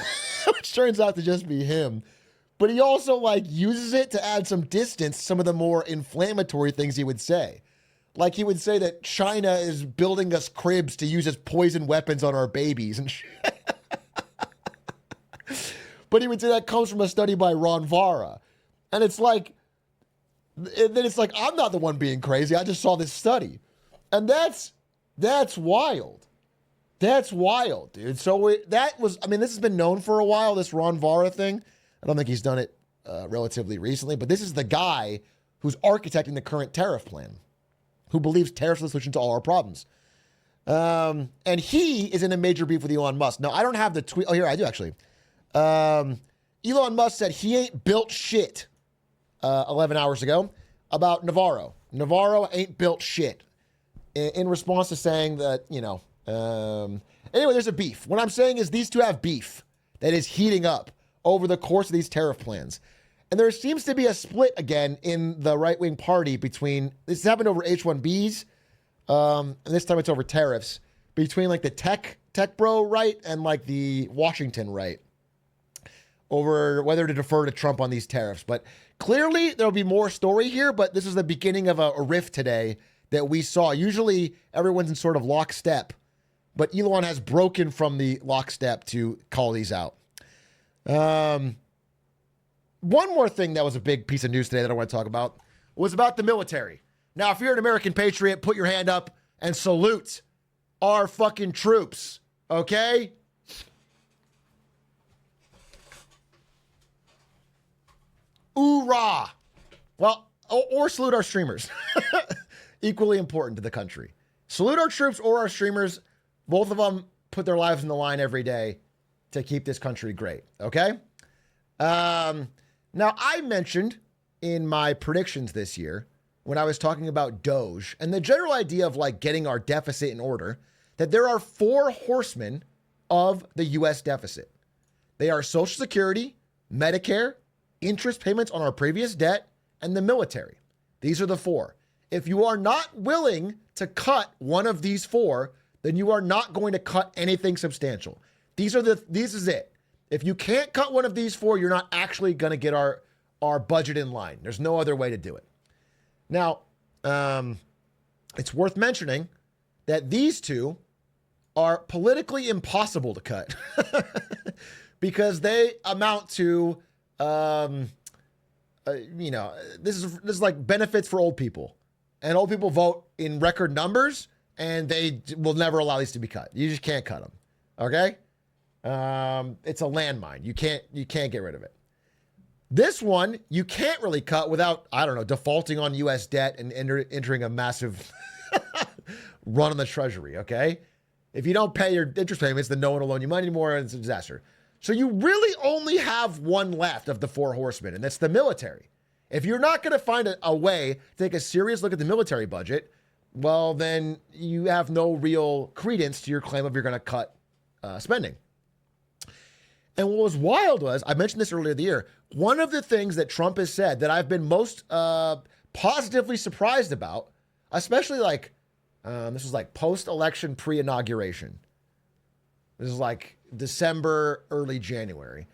which turns out to just be him, but he also like uses it to add some distance to some of the more inflammatory things he would say. Like he would say that China is building us cribs to use as poison weapons on our babies and shit. But he would say that comes from a study by Ron Vara. And it's like, and then it's like, I'm not the one being crazy. I just saw this study. And that's wild. That's wild, dude. So that was, I mean, this has been known for a while, this Ron Vara thing. I don't think he's done it relatively recently, but this is the guy who's architecting the current tariff plan, who believes tariffs are the solution to all our problems. And he is in a major beef with Elon Musk. Now, I don't have the tweet. Oh, here, I do actually. Elon Musk said he ain't built shit 11 hours ago about Navarro. Navarro ain't built shit. In response to saying that, you know, anyway, there's a beef. What I'm saying is these two have beef that is heating up over the course of these tariff plans. And there seems to be a split again in the right-wing party between, this happened over H-1Bs, and this time it's over tariffs, between like the tech bro right and like the Washington right over whether to defer to Trump on these tariffs. But clearly there'll be more story here, but this is the beginning of a rift today that we saw. Usually everyone's in sort of lockstep, but Elon has broken from the lockstep to call these out. One more thing that was a big piece of news today that I want to talk about was about the military. Now, if you're an American patriot, put your hand up and salute our fucking troops, okay? Hoorah! Well, or salute our streamers. Equally important to the country. Salute our troops or our streamers. Both of them put their lives on the line every day to keep this country great, okay? Now, I mentioned in my predictions this year, when I was talking about Doge and the general idea of like getting our deficit in order, that there are 4 horsemen of the U.S. deficit. They are Social Security, Medicare, interest payments on our previous debt, and the military. These are the 4. If you are not willing to cut one of these 4, then you are not going to cut anything substantial. This is it. If you can't cut one of these 4, you're not actually going to get our budget in line. There's no other way to do it. Now, it's worth mentioning that these two are politically impossible to cut because they amount to, this is like benefits for old people, and old people vote in record numbers, and they will never allow these to be cut. You just can't cut them. Okay. It's a landmine. You can't get rid of it. This one, you can't really cut without, I don't know, defaulting on U.S. debt and entering a massive run on the treasury, okay? If you don't pay your interest payments, then no one will loan you money anymore, and it's a disaster. So you really only have one left of the four horsemen, and that's the military. If you're not going to find a way to take a serious look at the military budget, well, then you have no real credence to your claim of you're going to cut spending. And what was wild was, I mentioned this earlier in the year, one of the things that Trump has said that I've been most positively surprised about, especially this was like post-election pre-inauguration. This is like December, early January.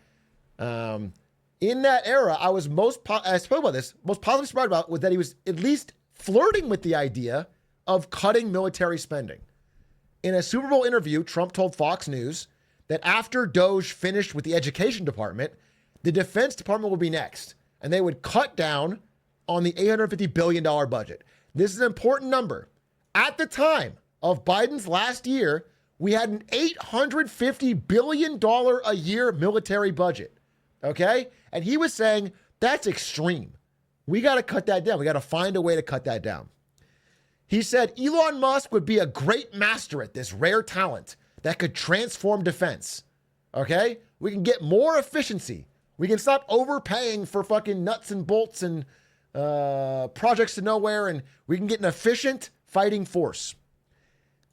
In that era, I was I spoke about this, most positively surprised about was that he was at least flirting with the idea of cutting military spending. In a Super Bowl interview, Trump told Fox News that after Doge finished with the education department, the Defense Department would be next, and they would cut down on the $850 billion budget. This is an important number. At the time of Biden's last year, we had an $850 billion a year military budget, okay? And he was saying, that's extreme. We got to cut that down. We got to find a way to cut that down. He said Elon Musk would be a great master at this rare talent that could transform defense. Okay? We can get more efficiency. We can stop overpaying for fucking nuts and bolts and projects to nowhere, and we can get an efficient fighting force.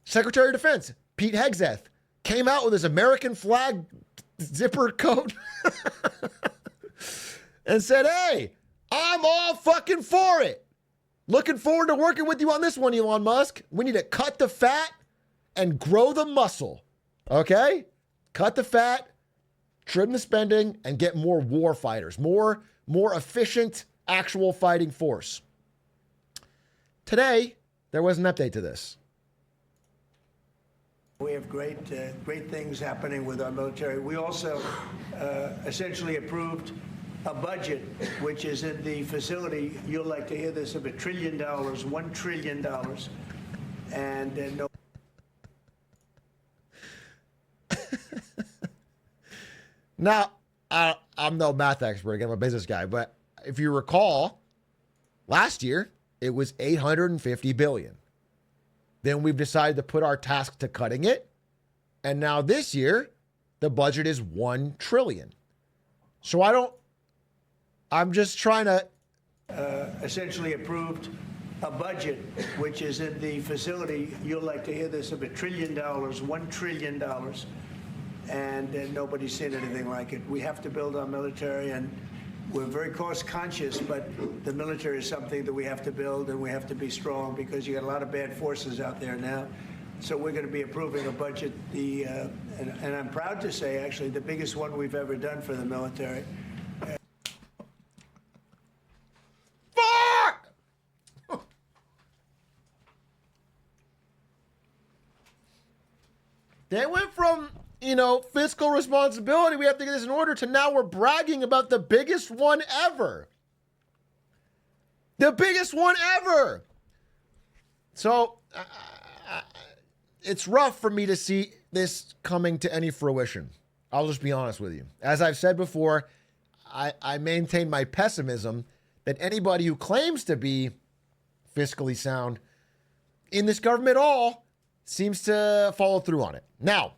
Secretary of Defense, Pete Hegseth, came out with his American flag zipper coat and said, hey, I'm all fucking for it. Looking forward to working with you on this one, Elon Musk. We need to cut the fat and grow the muscle, okay? Cut the fat, trim the spending, and get more war fighters, more efficient actual fighting force. Today, there was an update to this. We have great things happening with our military. We also essentially approved a budget, which is in the facility, you'll like to hear this, of $1 trillion, $1 trillion, and no. Now, I'm no math expert, I'm a business guy, but if you recall, last year, it was $850 billion. Then we've decided to put our task to cutting it. And now this year, the budget is $1 trillion. So I'm just trying to. Essentially approved a budget, which is in the facility, you'll like to hear this, of $1 trillion, $1 trillion, and nobody's seen anything like it. We have to build our military, and we're very cost conscious, but the military is something that we have to build, and we have to be strong because you got a lot of bad forces out there now. So we're going to be approving a budget, and I'm proud to say, actually, the biggest one we've ever done for the military. They went from, fiscal responsibility, we have to get this in order, to now we're bragging about the biggest one ever. The biggest one ever. So, it's rough for me to see this coming to any fruition. I'll just be honest with you. As I've said before, I maintain my pessimism that anybody who claims to be fiscally sound in this government at all seems to follow through on it. Now,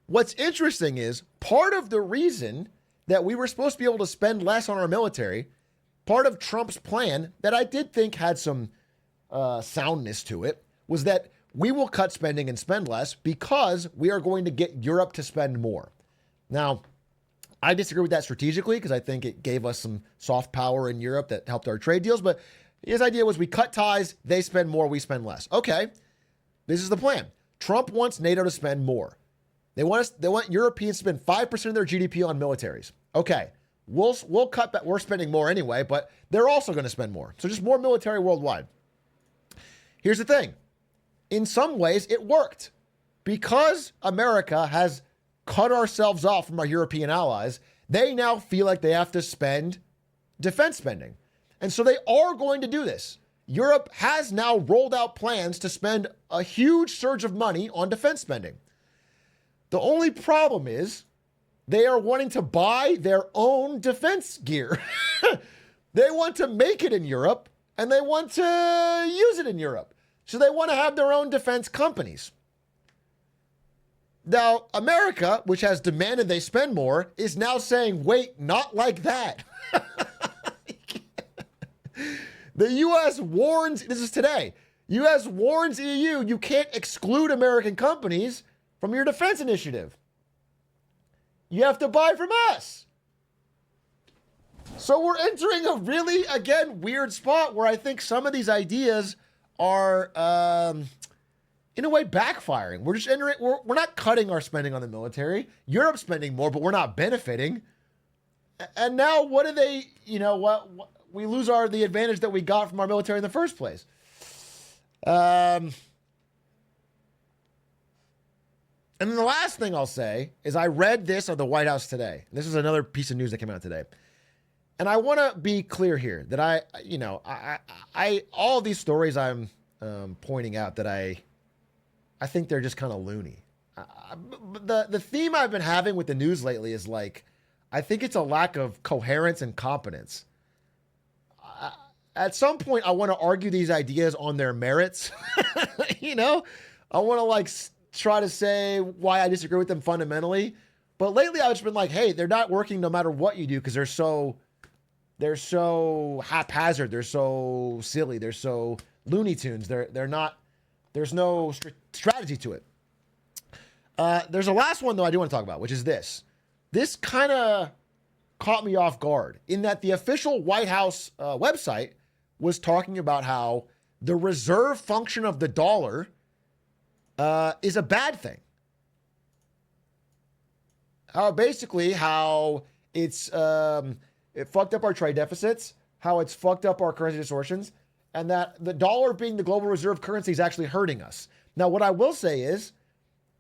what's interesting is part of the reason that we were supposed to be able to spend less on our military, part of Trump's plan that I did think had some soundness to it, was that we will cut spending and spend less because we are going to get Europe to spend more. Now, I disagree with that strategically because I think it gave us some soft power in Europe that helped our trade deals. But his idea was we cut ties, they spend more, we spend less. Okay, this is the plan. Trump wants NATO to spend more. They want Europeans to spend 5% of their GDP on militaries. Okay, we'll cut back. We're spending more anyway, but they're also going to spend more. So just more military worldwide. Here's the thing. In some ways, it worked. Because America has cut ourselves off from our European allies, they now feel like they have to spend defense spending. And so they are going to do this. Europe has now rolled out plans to spend a huge surge of money on defense spending. The only problem is they are wanting to buy their own defense gear. They want to make it in Europe and they want to use it in Europe. So they want to have their own defense companies. Now, America, which has demanded they spend more, is now saying, wait, not like that. The U.S. warns, this is today, U.S. warns EU, you can't exclude American companies from your defense initiative. You have to buy from us. So we're entering a really, again, weird spot where I think some of these ideas are, in a way, backfiring. We're just entering, we're not cutting our spending on the military. Europe's spending more, but we're not benefiting. And now what do they, what we lose the advantage that we got from our military in the first place. And then the last thing I'll say is I read this on the White House today. This is another piece of news that came out today. And I want to be clear here that I all of these stories I'm pointing out that I think they're just kind of loony. The theme I've been having with the news lately is like, I think it's a lack of coherence and competence. At some point, I want to argue these ideas on their merits. I want to try to say why I disagree with them fundamentally. But lately, I've just been like, hey, they're not working no matter what you do because they're so haphazard. They're so silly. They're so Looney Tunes. They're not. There's no strategy to it. There's a last one though I do want to talk about, which is this. This kind of caught me off guard in that the official White House website was talking about how the reserve function of the dollar is a bad thing. How it's it fucked up our trade deficits, how it's fucked up our currency distortions, and that the dollar being the global reserve currency is actually hurting us. Now, what I will say is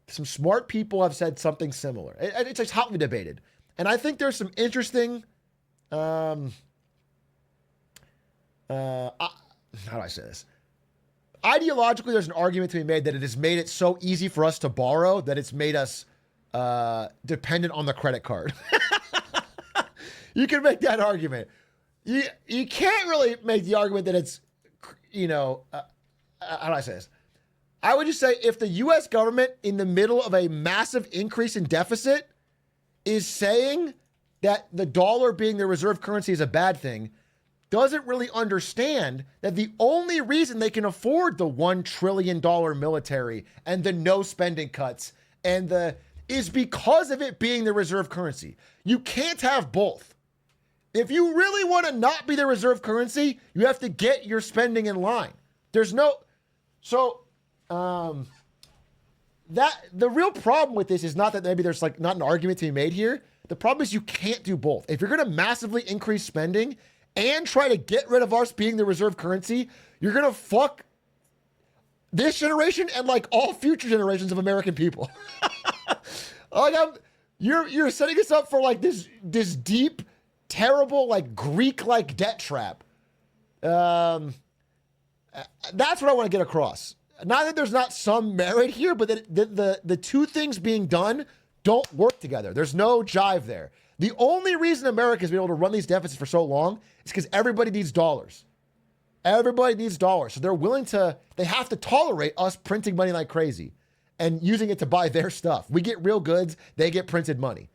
some smart people have said something similar. It's hotly debated. And I think there's some interesting, how do I say this? Ideologically, there's an argument to be made that it has made it so easy for us to borrow that it's made us dependent on the credit card. You can make that argument. You can't really make the argument that it's, how do I say this? I would just say if the U.S. government in the middle of a massive increase in deficit is saying that the dollar being the reserve currency is a bad thing, doesn't really understand that the only reason they can afford the $1 trillion military and the no spending cuts is because of it being the reserve currency. You can't have both. If you really want to not be the reserve currency, you have to get your spending in line. That the real problem with this is not that maybe there's not an argument to be made here. The problem is you can't do both. If you're going to massively increase spending and try to get rid of us being the reserve currency, you're going to fuck this generation and all future generations of American people. You're setting us up for this deep, terrible, Greek-like debt trap. That's what I want to get across. Not that there's not some merit here, but that the two things being done don't work together. There's no jive there. The only reason America's been able to run these deficits for so long is because everybody needs dollars. Everybody needs dollars. So they have to tolerate us printing money like crazy and using it to buy their stuff. We get real goods, they get printed money.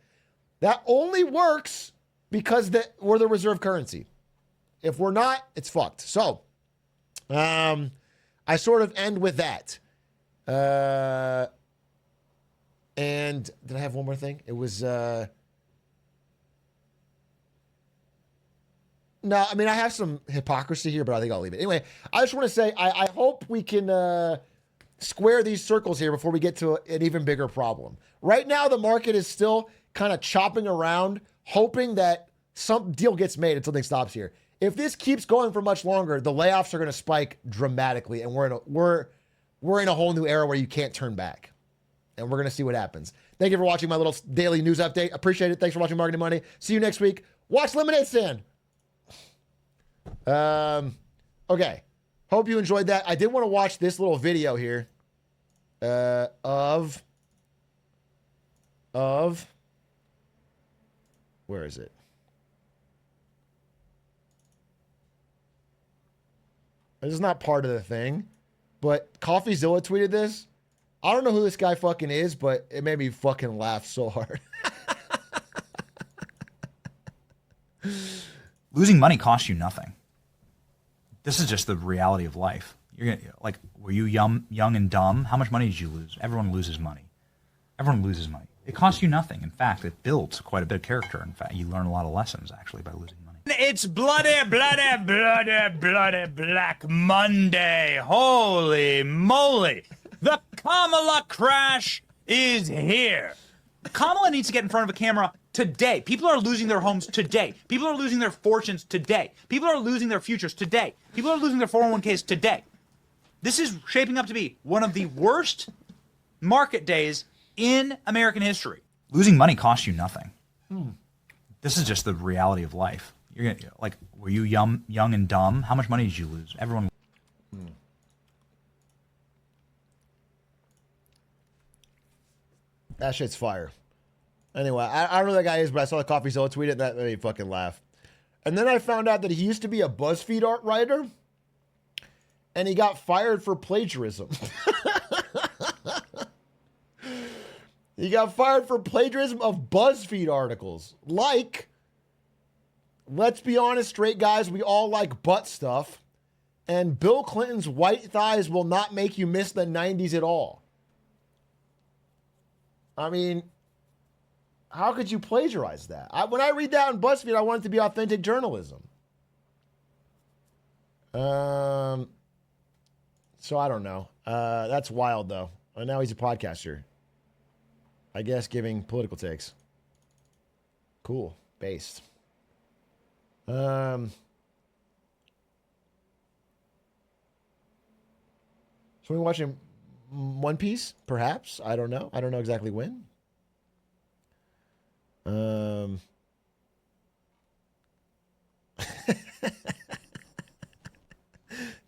That only works because we're the reserve currency. If we're not, it's fucked. So, I sort of end with that. And did I have one more thing? It was, no, I mean, I have some hypocrisy here, but I think I'll leave it. Anyway, I just want to say, I hope we can square these circles here before we get to an even bigger problem. Right now, the market is still kind of chopping around, hoping that some deal gets made and something stops here. If this keeps going for much longer, the layoffs are going to spike dramatically, and we're in a whole new era where you can't turn back. And we're going to see what happens. Thank you for watching my little daily news update. Appreciate it. Thanks for watching Marketing Money. See you next week. Watch Lemonade Stand. Okay. Hope you enjoyed that. I did want to watch this little video here of where is it? This is not part of the thing, but CoffeeZilla tweeted this. I don't know who this guy fucking is, but it made me fucking laugh so hard. Losing money costs you nothing. This is just the reality of life. You're gonna, like, were you young and dumb? How much money did you lose? Everyone loses money. Everyone loses money. It costs you nothing. In fact, it builds quite a bit of character. In fact, you learn a lot of lessons, actually, by losing money. It's bloody Black Monday. Holy moly. The Kamala crash is here. Kamala needs to get in front of a camera today. People are losing their homes today. People are losing their fortunes today. People are losing their futures today. People are losing their 401ks today. This is shaping up to be one of the worst market days in American history. Losing money costs you nothing. This is just the reality of life. You're gonna, like, were you young and dumb? How much money did you lose? Everyone. That shit's fire. Anyway, I don't know who that guy is, but I saw the CoffeeZilla tweet it, and that made me fucking laugh. And then I found out that he used to be a BuzzFeed art writer, and he got fired for plagiarism. He got fired for plagiarism of BuzzFeed articles. Like, let's be honest, straight guys, we all like butt stuff, and Bill Clinton's white thighs will not make you miss the 90s at all. I mean, how could you plagiarize that? When I read that on BuzzFeed, I want it to be authentic journalism. So I don't know. That's wild, though. And now he's a podcaster. I guess giving political takes. Cool. Based. So we're watching One Piece, perhaps. I don't know. I don't know exactly when.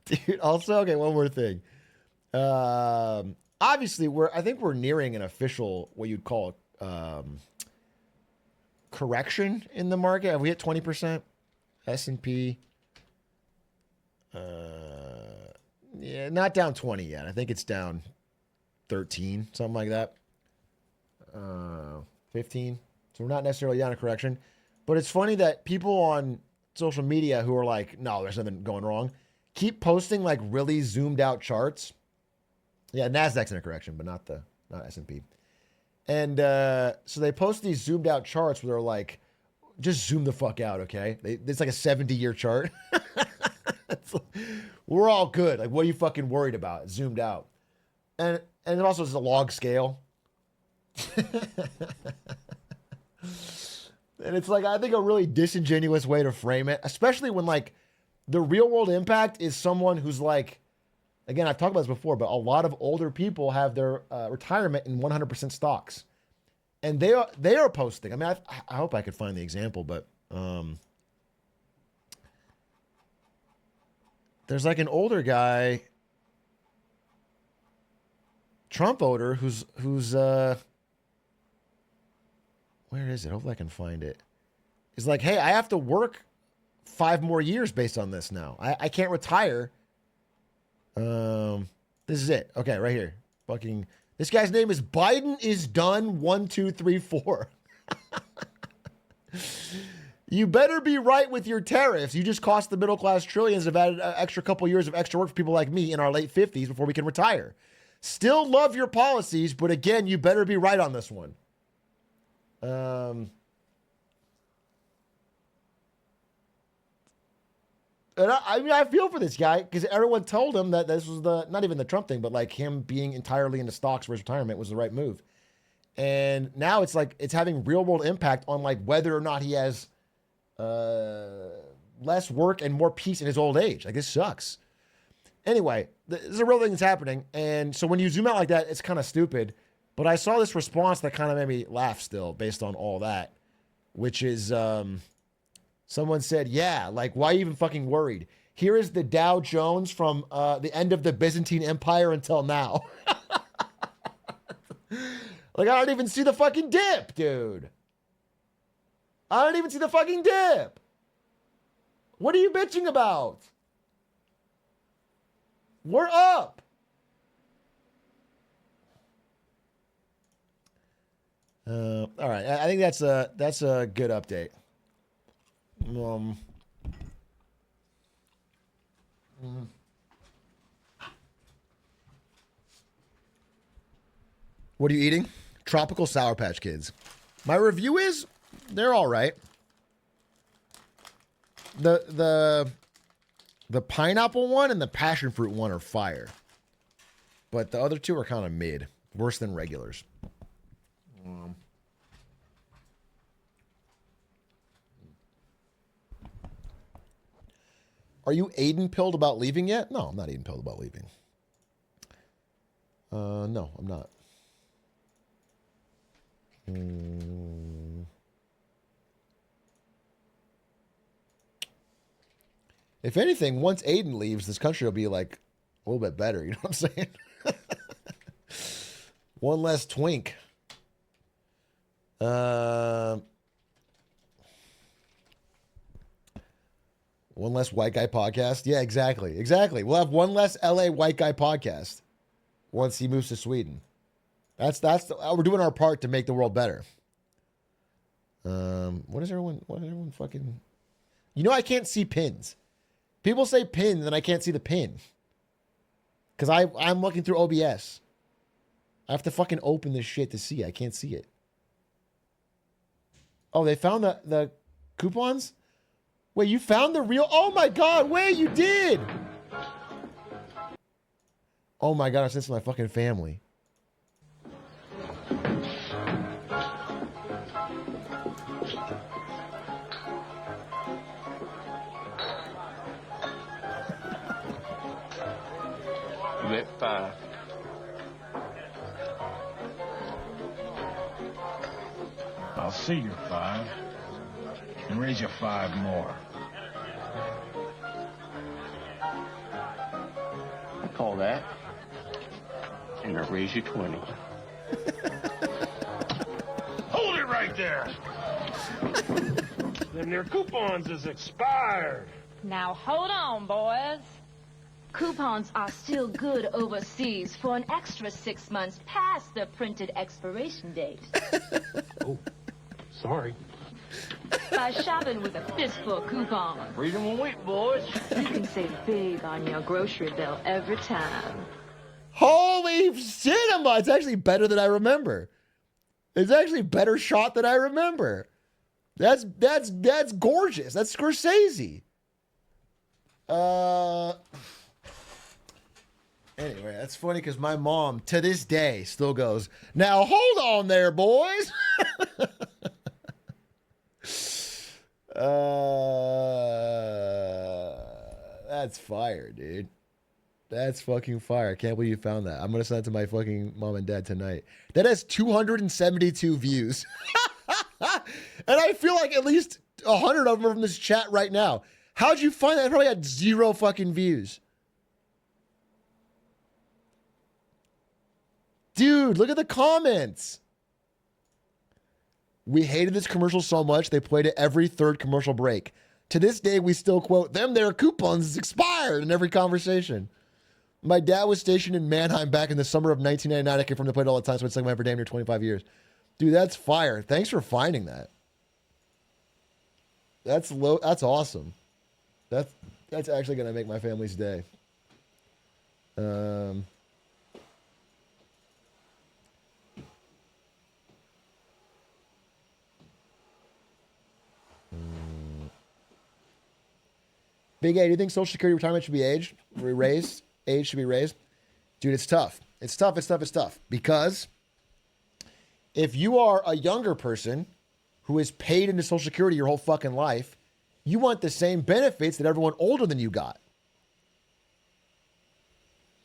Dude, also, okay, one more thing. Obviously, I think we're nearing an official, what you'd call correction in the market. Have we hit 20%? S&P. Yeah, not down 20 yet. I think it's down 13, something like that. 15. So we're not necessarily down a correction. But it's funny that people on social media who are like, no, there's nothing going wrong, keep posting like really zoomed out charts. Yeah, Nasdaq's in a correction, but not S&P. And so they post these zoomed out charts where they're like, just zoom the fuck out, okay? It's like a 70-year chart. We're all good. Like, what are you fucking worried about? It's zoomed out. And it also is a log scale. And it's like, I think a really disingenuous way to frame it, especially when like the real world impact is someone who's like, again, I've talked about this before, but a lot of older people have their retirement in 100% stocks. And they are posting. I mean, I hope I could find the example, but there's like an older guy, Trump voter, who's where is it? Hopefully I can find it. He's like, hey, I have to work 5 more years based on this now. I can't retire. This is it. Okay, right here. Fucking, this guy's name is Biden is done 1, 2, 3, 4. You better be right with your tariffs. You just cost the middle class trillions, have added an extra couple years of extra work for people like me in our late 50s before we can retire. Still love your policies, but again, you better be right on this one. And I mean, I feel for this guy because everyone told him that this was not even the Trump thing, but like him being entirely into stocks for his retirement was the right move. And now it's like, it's having real world impact on like whether or not he has less work and more peace in his old age. Like, this sucks. Anyway, this is a real thing that's happening. And so when you zoom out like that, it's kind of stupid. But I saw this response that kind of made me laugh still based on all that, which is someone said, yeah, like, why are you even fucking worried? Here is the Dow Jones from the end of the Byzantine Empire until now. Like, I don't even see the fucking dip, dude. I don't even see the fucking dip. What are you bitching about? We're up. All right, I think that's a good update. What are you eating? Tropical Sour Patch Kids. My review is they're all right. The pineapple one and the passion fruit one are fire. But the other two are kind of mid. Worse than regulars. Are you Aiden pilled about leaving yet? No, I'm not Aiden pilled about leaving. No, I'm not. If anything, once Aiden leaves, this country will be like a little bit better. You know what I'm saying? One less twink. One less white guy podcast. Yeah, exactly. Exactly. We'll have one less LA white guy podcast once he moves to Sweden. We're doing our part to make the world better. What is everyone fucking... You know, I can't see pins. People say pin, and I can't see the pin. Because I'm looking through OBS. I have to fucking open this shit to see. I can't see it. Oh, they found the coupons? Wait, you found the real... Oh my God, wait, you did! Oh my God, I sent this to my fucking family. Lit 5. I'll see your 5 and raise you 5 more. I call that, and I raise you 20. Hold it right there! Them their coupons is expired. Now hold on, boys. Coupons are still good overseas for an extra 6 months past the printed expiration date. Oh, sorry. By shopping with a fistful of coupons, Freedom of wheat, boys. you can save big on your grocery bill every time. Holy cinema! It's actually better than I remember. It's actually a better shot than I remember. That's gorgeous. That's Scorsese. Anyway, that's funny because my mom, to this day, still goes, now hold on there, boys. That's fire, dude. That's fucking fire. I can't believe you found that. I'm going to send it to my fucking mom and dad tonight. That has 272 views. And I feel like at least 100 of them are from this chat right now. How'd you find that? I probably had 0 fucking views. Dude, look at the comments. We hated this commercial so much, they played it every third commercial break. To this day, we still quote, them their coupons is expired in every conversation. My dad was stationed in Mannheim back in the summer of 1999. I came from the plate all the time, so it's like my for damn near 25 years. Dude, that's fire. Thanks for finding that. That's awesome. That's actually going to make my family's day. Big A, do you think Social Security retirement should be raised? Age should be raised? Dude, it's tough. It's tough. Because if you are a younger person who is paid into Social Security your whole fucking life You want the same benefits that everyone older than you got.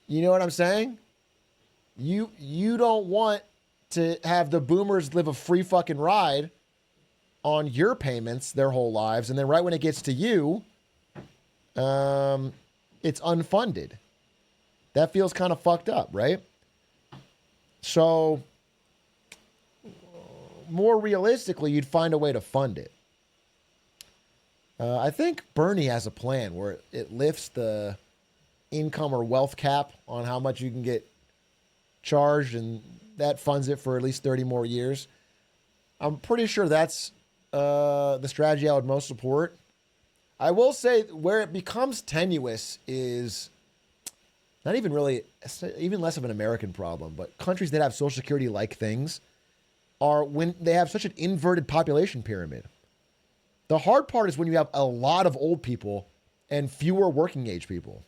You know what I'm saying? You don't want to have the boomers live a free fucking ride on your payments their whole lives, and then right when it gets to you, it's unfunded. That feels kind of fucked up, right? So, more realistically, you'd find a way to fund it. I think Bernie has a plan where it lifts the income or wealth cap on how much you can get charged, and that funds it for at least 30 more years. I'm pretty sure that's the strategy I would most support. I will say where it becomes tenuous is not even really, even less of an American problem, but countries that have Social Security-like things are when they have such an inverted population pyramid. The hard part is when you have a lot of old people and fewer working age people.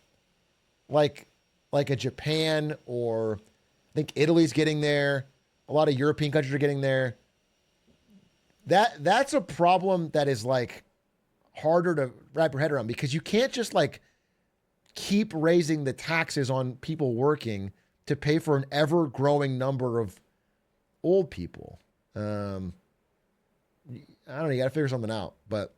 Like a Japan, or I think Italy's getting there. A lot of European countries are getting there. That's a problem that is like harder to wrap your head around, because you can't just like keep raising the taxes on people working to pay for an ever growing number of old people. I don't know. You got to figure something out, but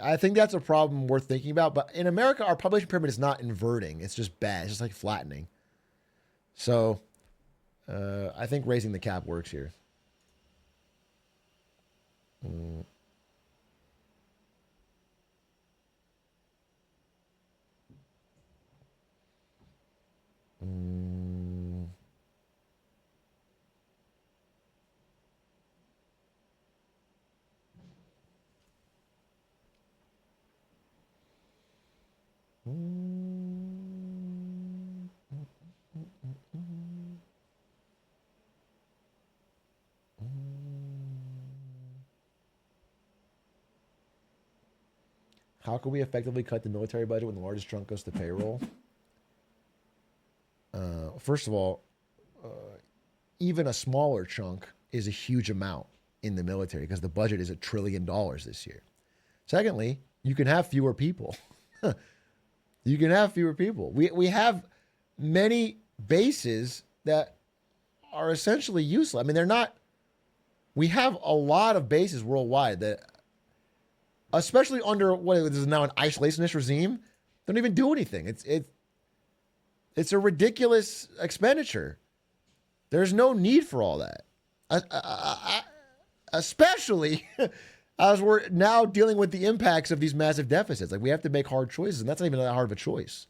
I think that's a problem worth thinking about. But in America, our population pyramid is not inverting. It's just bad. It's just like flattening. So I think raising the cap works here. How can we effectively cut the military budget when the largest chunk goes to payroll? First of all, even a smaller chunk is a huge amount in the military because the budget is $1 trillion this year. Secondly, you can have fewer people. You can have fewer people. We have many bases that are essentially useless. I mean, they're not. We have a lot of bases worldwide that, especially under what is now an isolationist regime, don't even do anything. It's a ridiculous expenditure. There's no need for all that. Especially as we're now dealing with the impacts of these massive deficits. Like, we have to make hard choices, and that's not even that hard of a choice.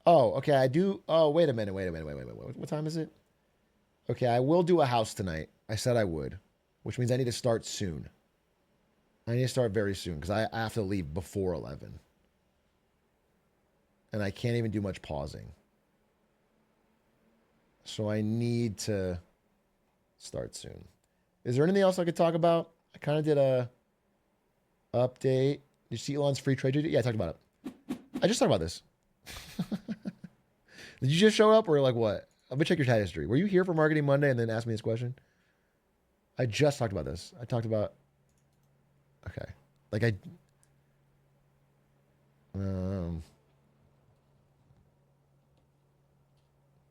Oh, okay. I do. Oh, wait a minute. Wait. What time is it? Okay, I will do a house tonight. I said I would, which means I need to start soon. I need to start very soon because I have to leave before 11. And I can't even do much pausing. So I need to start soon. Is there anything else I could talk about? I kind of did a update. Did you see Elon's free trade deal? Yeah, I talked about it. I just talked about this. Did you just show up or like what? Let me check your chat history. Were you here for Marketing Monday and then asked me this question? I just talked about this. I talked about... Okay. Like I...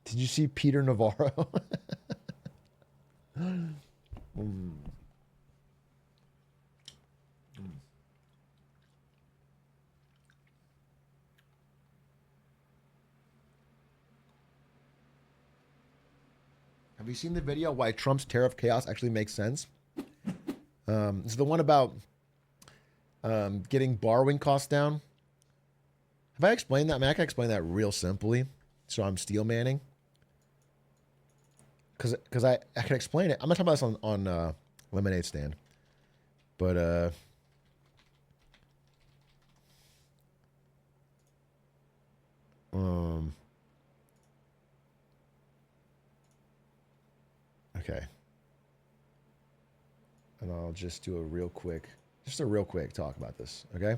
Did you see Peter Navarro? Have you seen the video why Trump's tariff chaos actually makes sense? It's the one about getting borrowing costs down. Have I explained that? I mean, I can explain that real simply. So I'm steel manning. Because I can explain it. I'm going to talk about this on Lemonade Stand. But okay. And I'll just do a real quick Just a real quick talk about this, okay?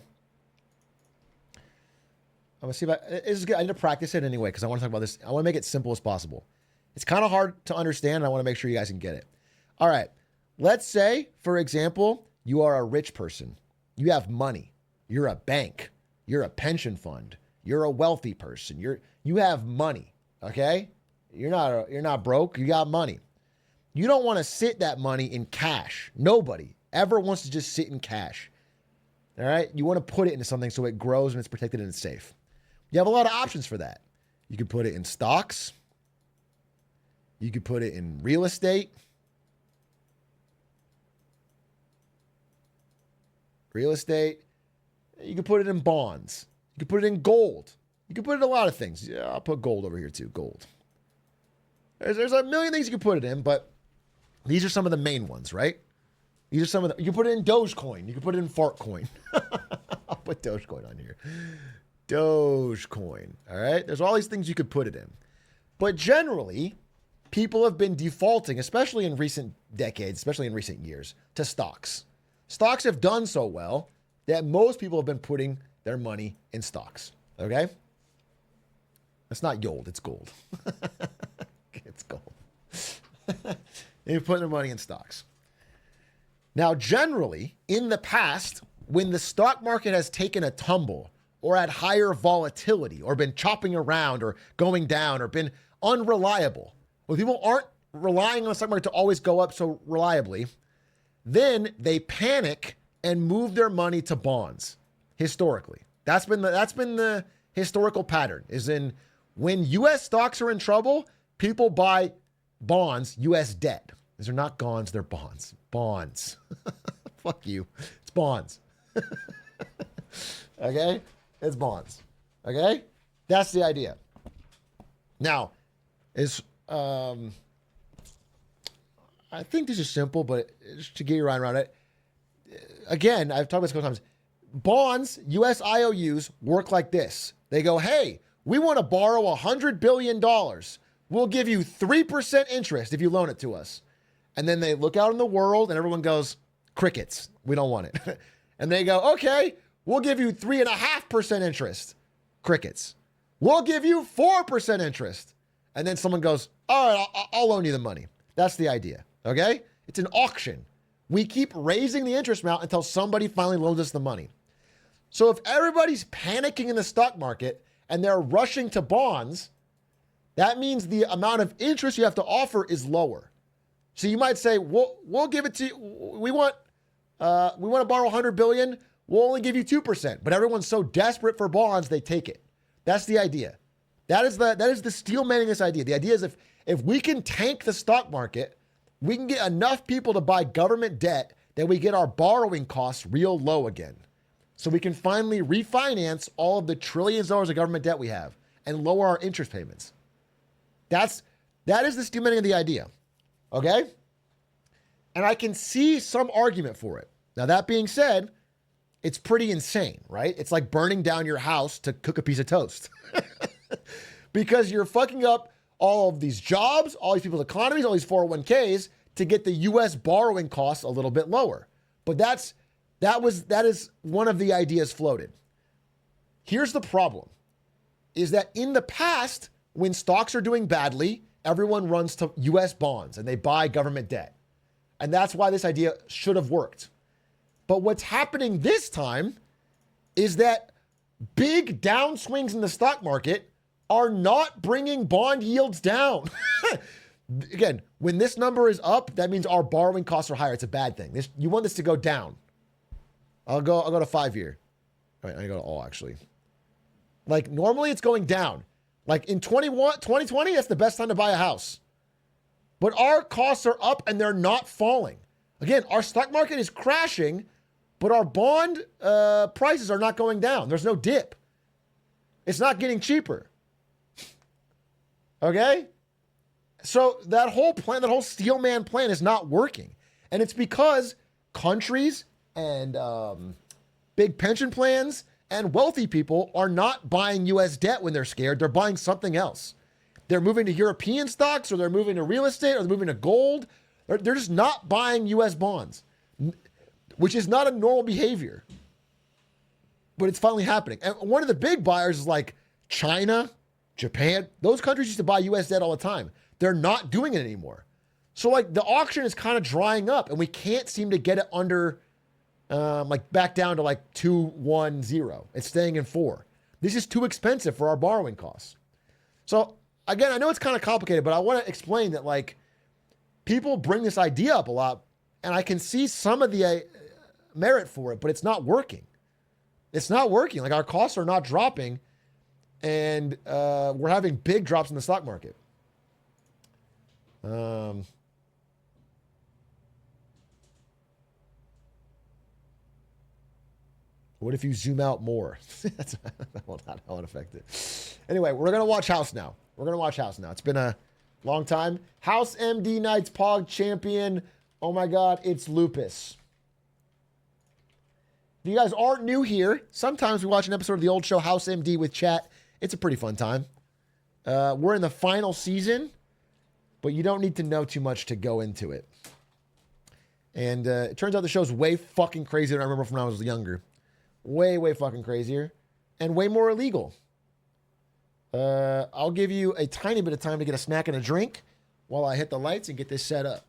I'm gonna see if this is good. I need to practice it anyway because I want to talk about this. I want to make it simple as possible. It's kind of hard to understand, and I want to make sure you guys can get it. All right. Let's say, for example, you are a rich person. You have money. You're a bank. You're a pension fund. You're a wealthy person. You have money. Okay? You're not broke. You got money. You don't want to sit that money in cash. Nobody ever wants to just sit in cash. All right? You want to put it into something so it grows and it's protected and it's safe. You have a lot of options for that. You could put it in stocks. You could put it in real estate. Real estate. You could put it in bonds. You could put it in gold. You could put it in a lot of things. Yeah, I'll put gold over here too. Gold. There's a million things you could put it in, but these are some of the main ones, right? These are some of the. You can put it in Dogecoin. You can put it in Fartcoin. I'll put Dogecoin on here. Dogecoin. All right. There's all these things you could put it in, but generally, people have been defaulting, especially in recent decades, especially in recent years, to stocks. Stocks have done so well that most people have been putting their money in stocks. Okay? It's not gold, it's gold. It's gold. They're putting their money in stocks. Now, generally, in the past, when the stock market has taken a tumble or had higher volatility or been chopping around or going down or been unreliable, when people aren't relying on the stock market to always go up so reliably, then they panic and move their money to bonds. Historically, that's been the historical pattern. Is in when U.S. stocks are in trouble, people buy bonds, U.S. debt. These are not bonds; they're bonds. Bonds. Fuck you. It's bonds. Okay, it's bonds. Okay, that's the idea. Now, I think this is simple, but just to get your mind around it, again, I've talked about this a couple times. Bonds, U.S. IOUs, work like this. They go, hey, we want to borrow $100 billion. We'll give you 3% interest if you loan it to us. And then they look out in the world and everyone goes, crickets. We don't want it. And they go, okay, we'll give you 3.5% interest. Crickets. We'll give you 4% interest. And then someone goes, all right, I'll loan you the money. That's the idea. Okay? It's an auction. We keep raising the interest amount until somebody finally loans us the money. So if everybody's panicking in the stock market and they're rushing to bonds, that means the amount of interest you have to offer is lower. So you might say, we'll give it to you. We want to borrow $100 billion. We'll only give you 2%. But everyone's so desperate for bonds, they take it. That's the idea. That is the steel manning this idea. The idea is if we can tank the stock market, we can get enough people to buy government debt that we get our borrowing costs real low again. So we can finally refinance all of the trillions of dollars of government debt we have and lower our interest payments. That is the steel manning of the idea. Okay? And I can see some argument for it. Now, that being said, it's pretty insane, right? It's like burning down your house to cook a piece of toast. Because you're fucking up all of these jobs, all these people's economies, all these 401ks to get the U.S. borrowing costs a little bit lower. But that is one of the ideas floated. Here's the problem, is that in the past, when stocks are doing badly, everyone runs to U.S. bonds and they buy government debt. And that's why this idea should have worked. But what's happening this time is that big downswings in the stock market are not bringing bond yields down. Again, when this number is up, that means our borrowing costs are higher. It's a bad thing. You want this to go down. I'll go to 5-year. All right, I go to all actually. Like normally it's going down. Like in 2020, that's the best time to buy a house. But our costs are up and they're not falling. Again, our stock market is crashing, but our bond prices are not going down. There's no dip. It's not getting cheaper. Okay? So that whole plan, that whole steel man plan is not working. And it's because countries and big pension plans and wealthy people are not buying U.S. debt when they're scared. They're buying something else. They're moving to European stocks, or they're moving to real estate, or they're moving to gold. They're just not buying U.S. bonds. which is not a normal behavior. But it's finally happening. And one of the big buyers is like China, Japan. Those countries used to buy U.S. debt all the time. They're not doing it anymore. So like the auction is kind of drying up, and we can't seem to get it under, like back down to like 210. It's staying in 4. This is too expensive for our borrowing costs. So again, I know it's kind of complicated, but I want to explain that like people bring this idea up a lot, and I can see some of the merit for it, but it's not working. It's not working. Like our costs are not dropping, and we're having big drops in the stock market. What if you zoom out more? That won't affect it. Anyway, we're going to watch House now. It's been a long time. House MD Knights Pog champion. Oh my God, it's Lupus. If you guys aren't new here, sometimes we watch an episode of the old show House MD with chat. It's a pretty fun time. We're in the final season, but you don't need to know too much to go into it. And it turns out the show's way fucking crazier than I remember from when I was younger. Way, way fucking crazier. And way more illegal. I'll give you a tiny bit of time to get a snack and a drink while I hit the lights and get this set up.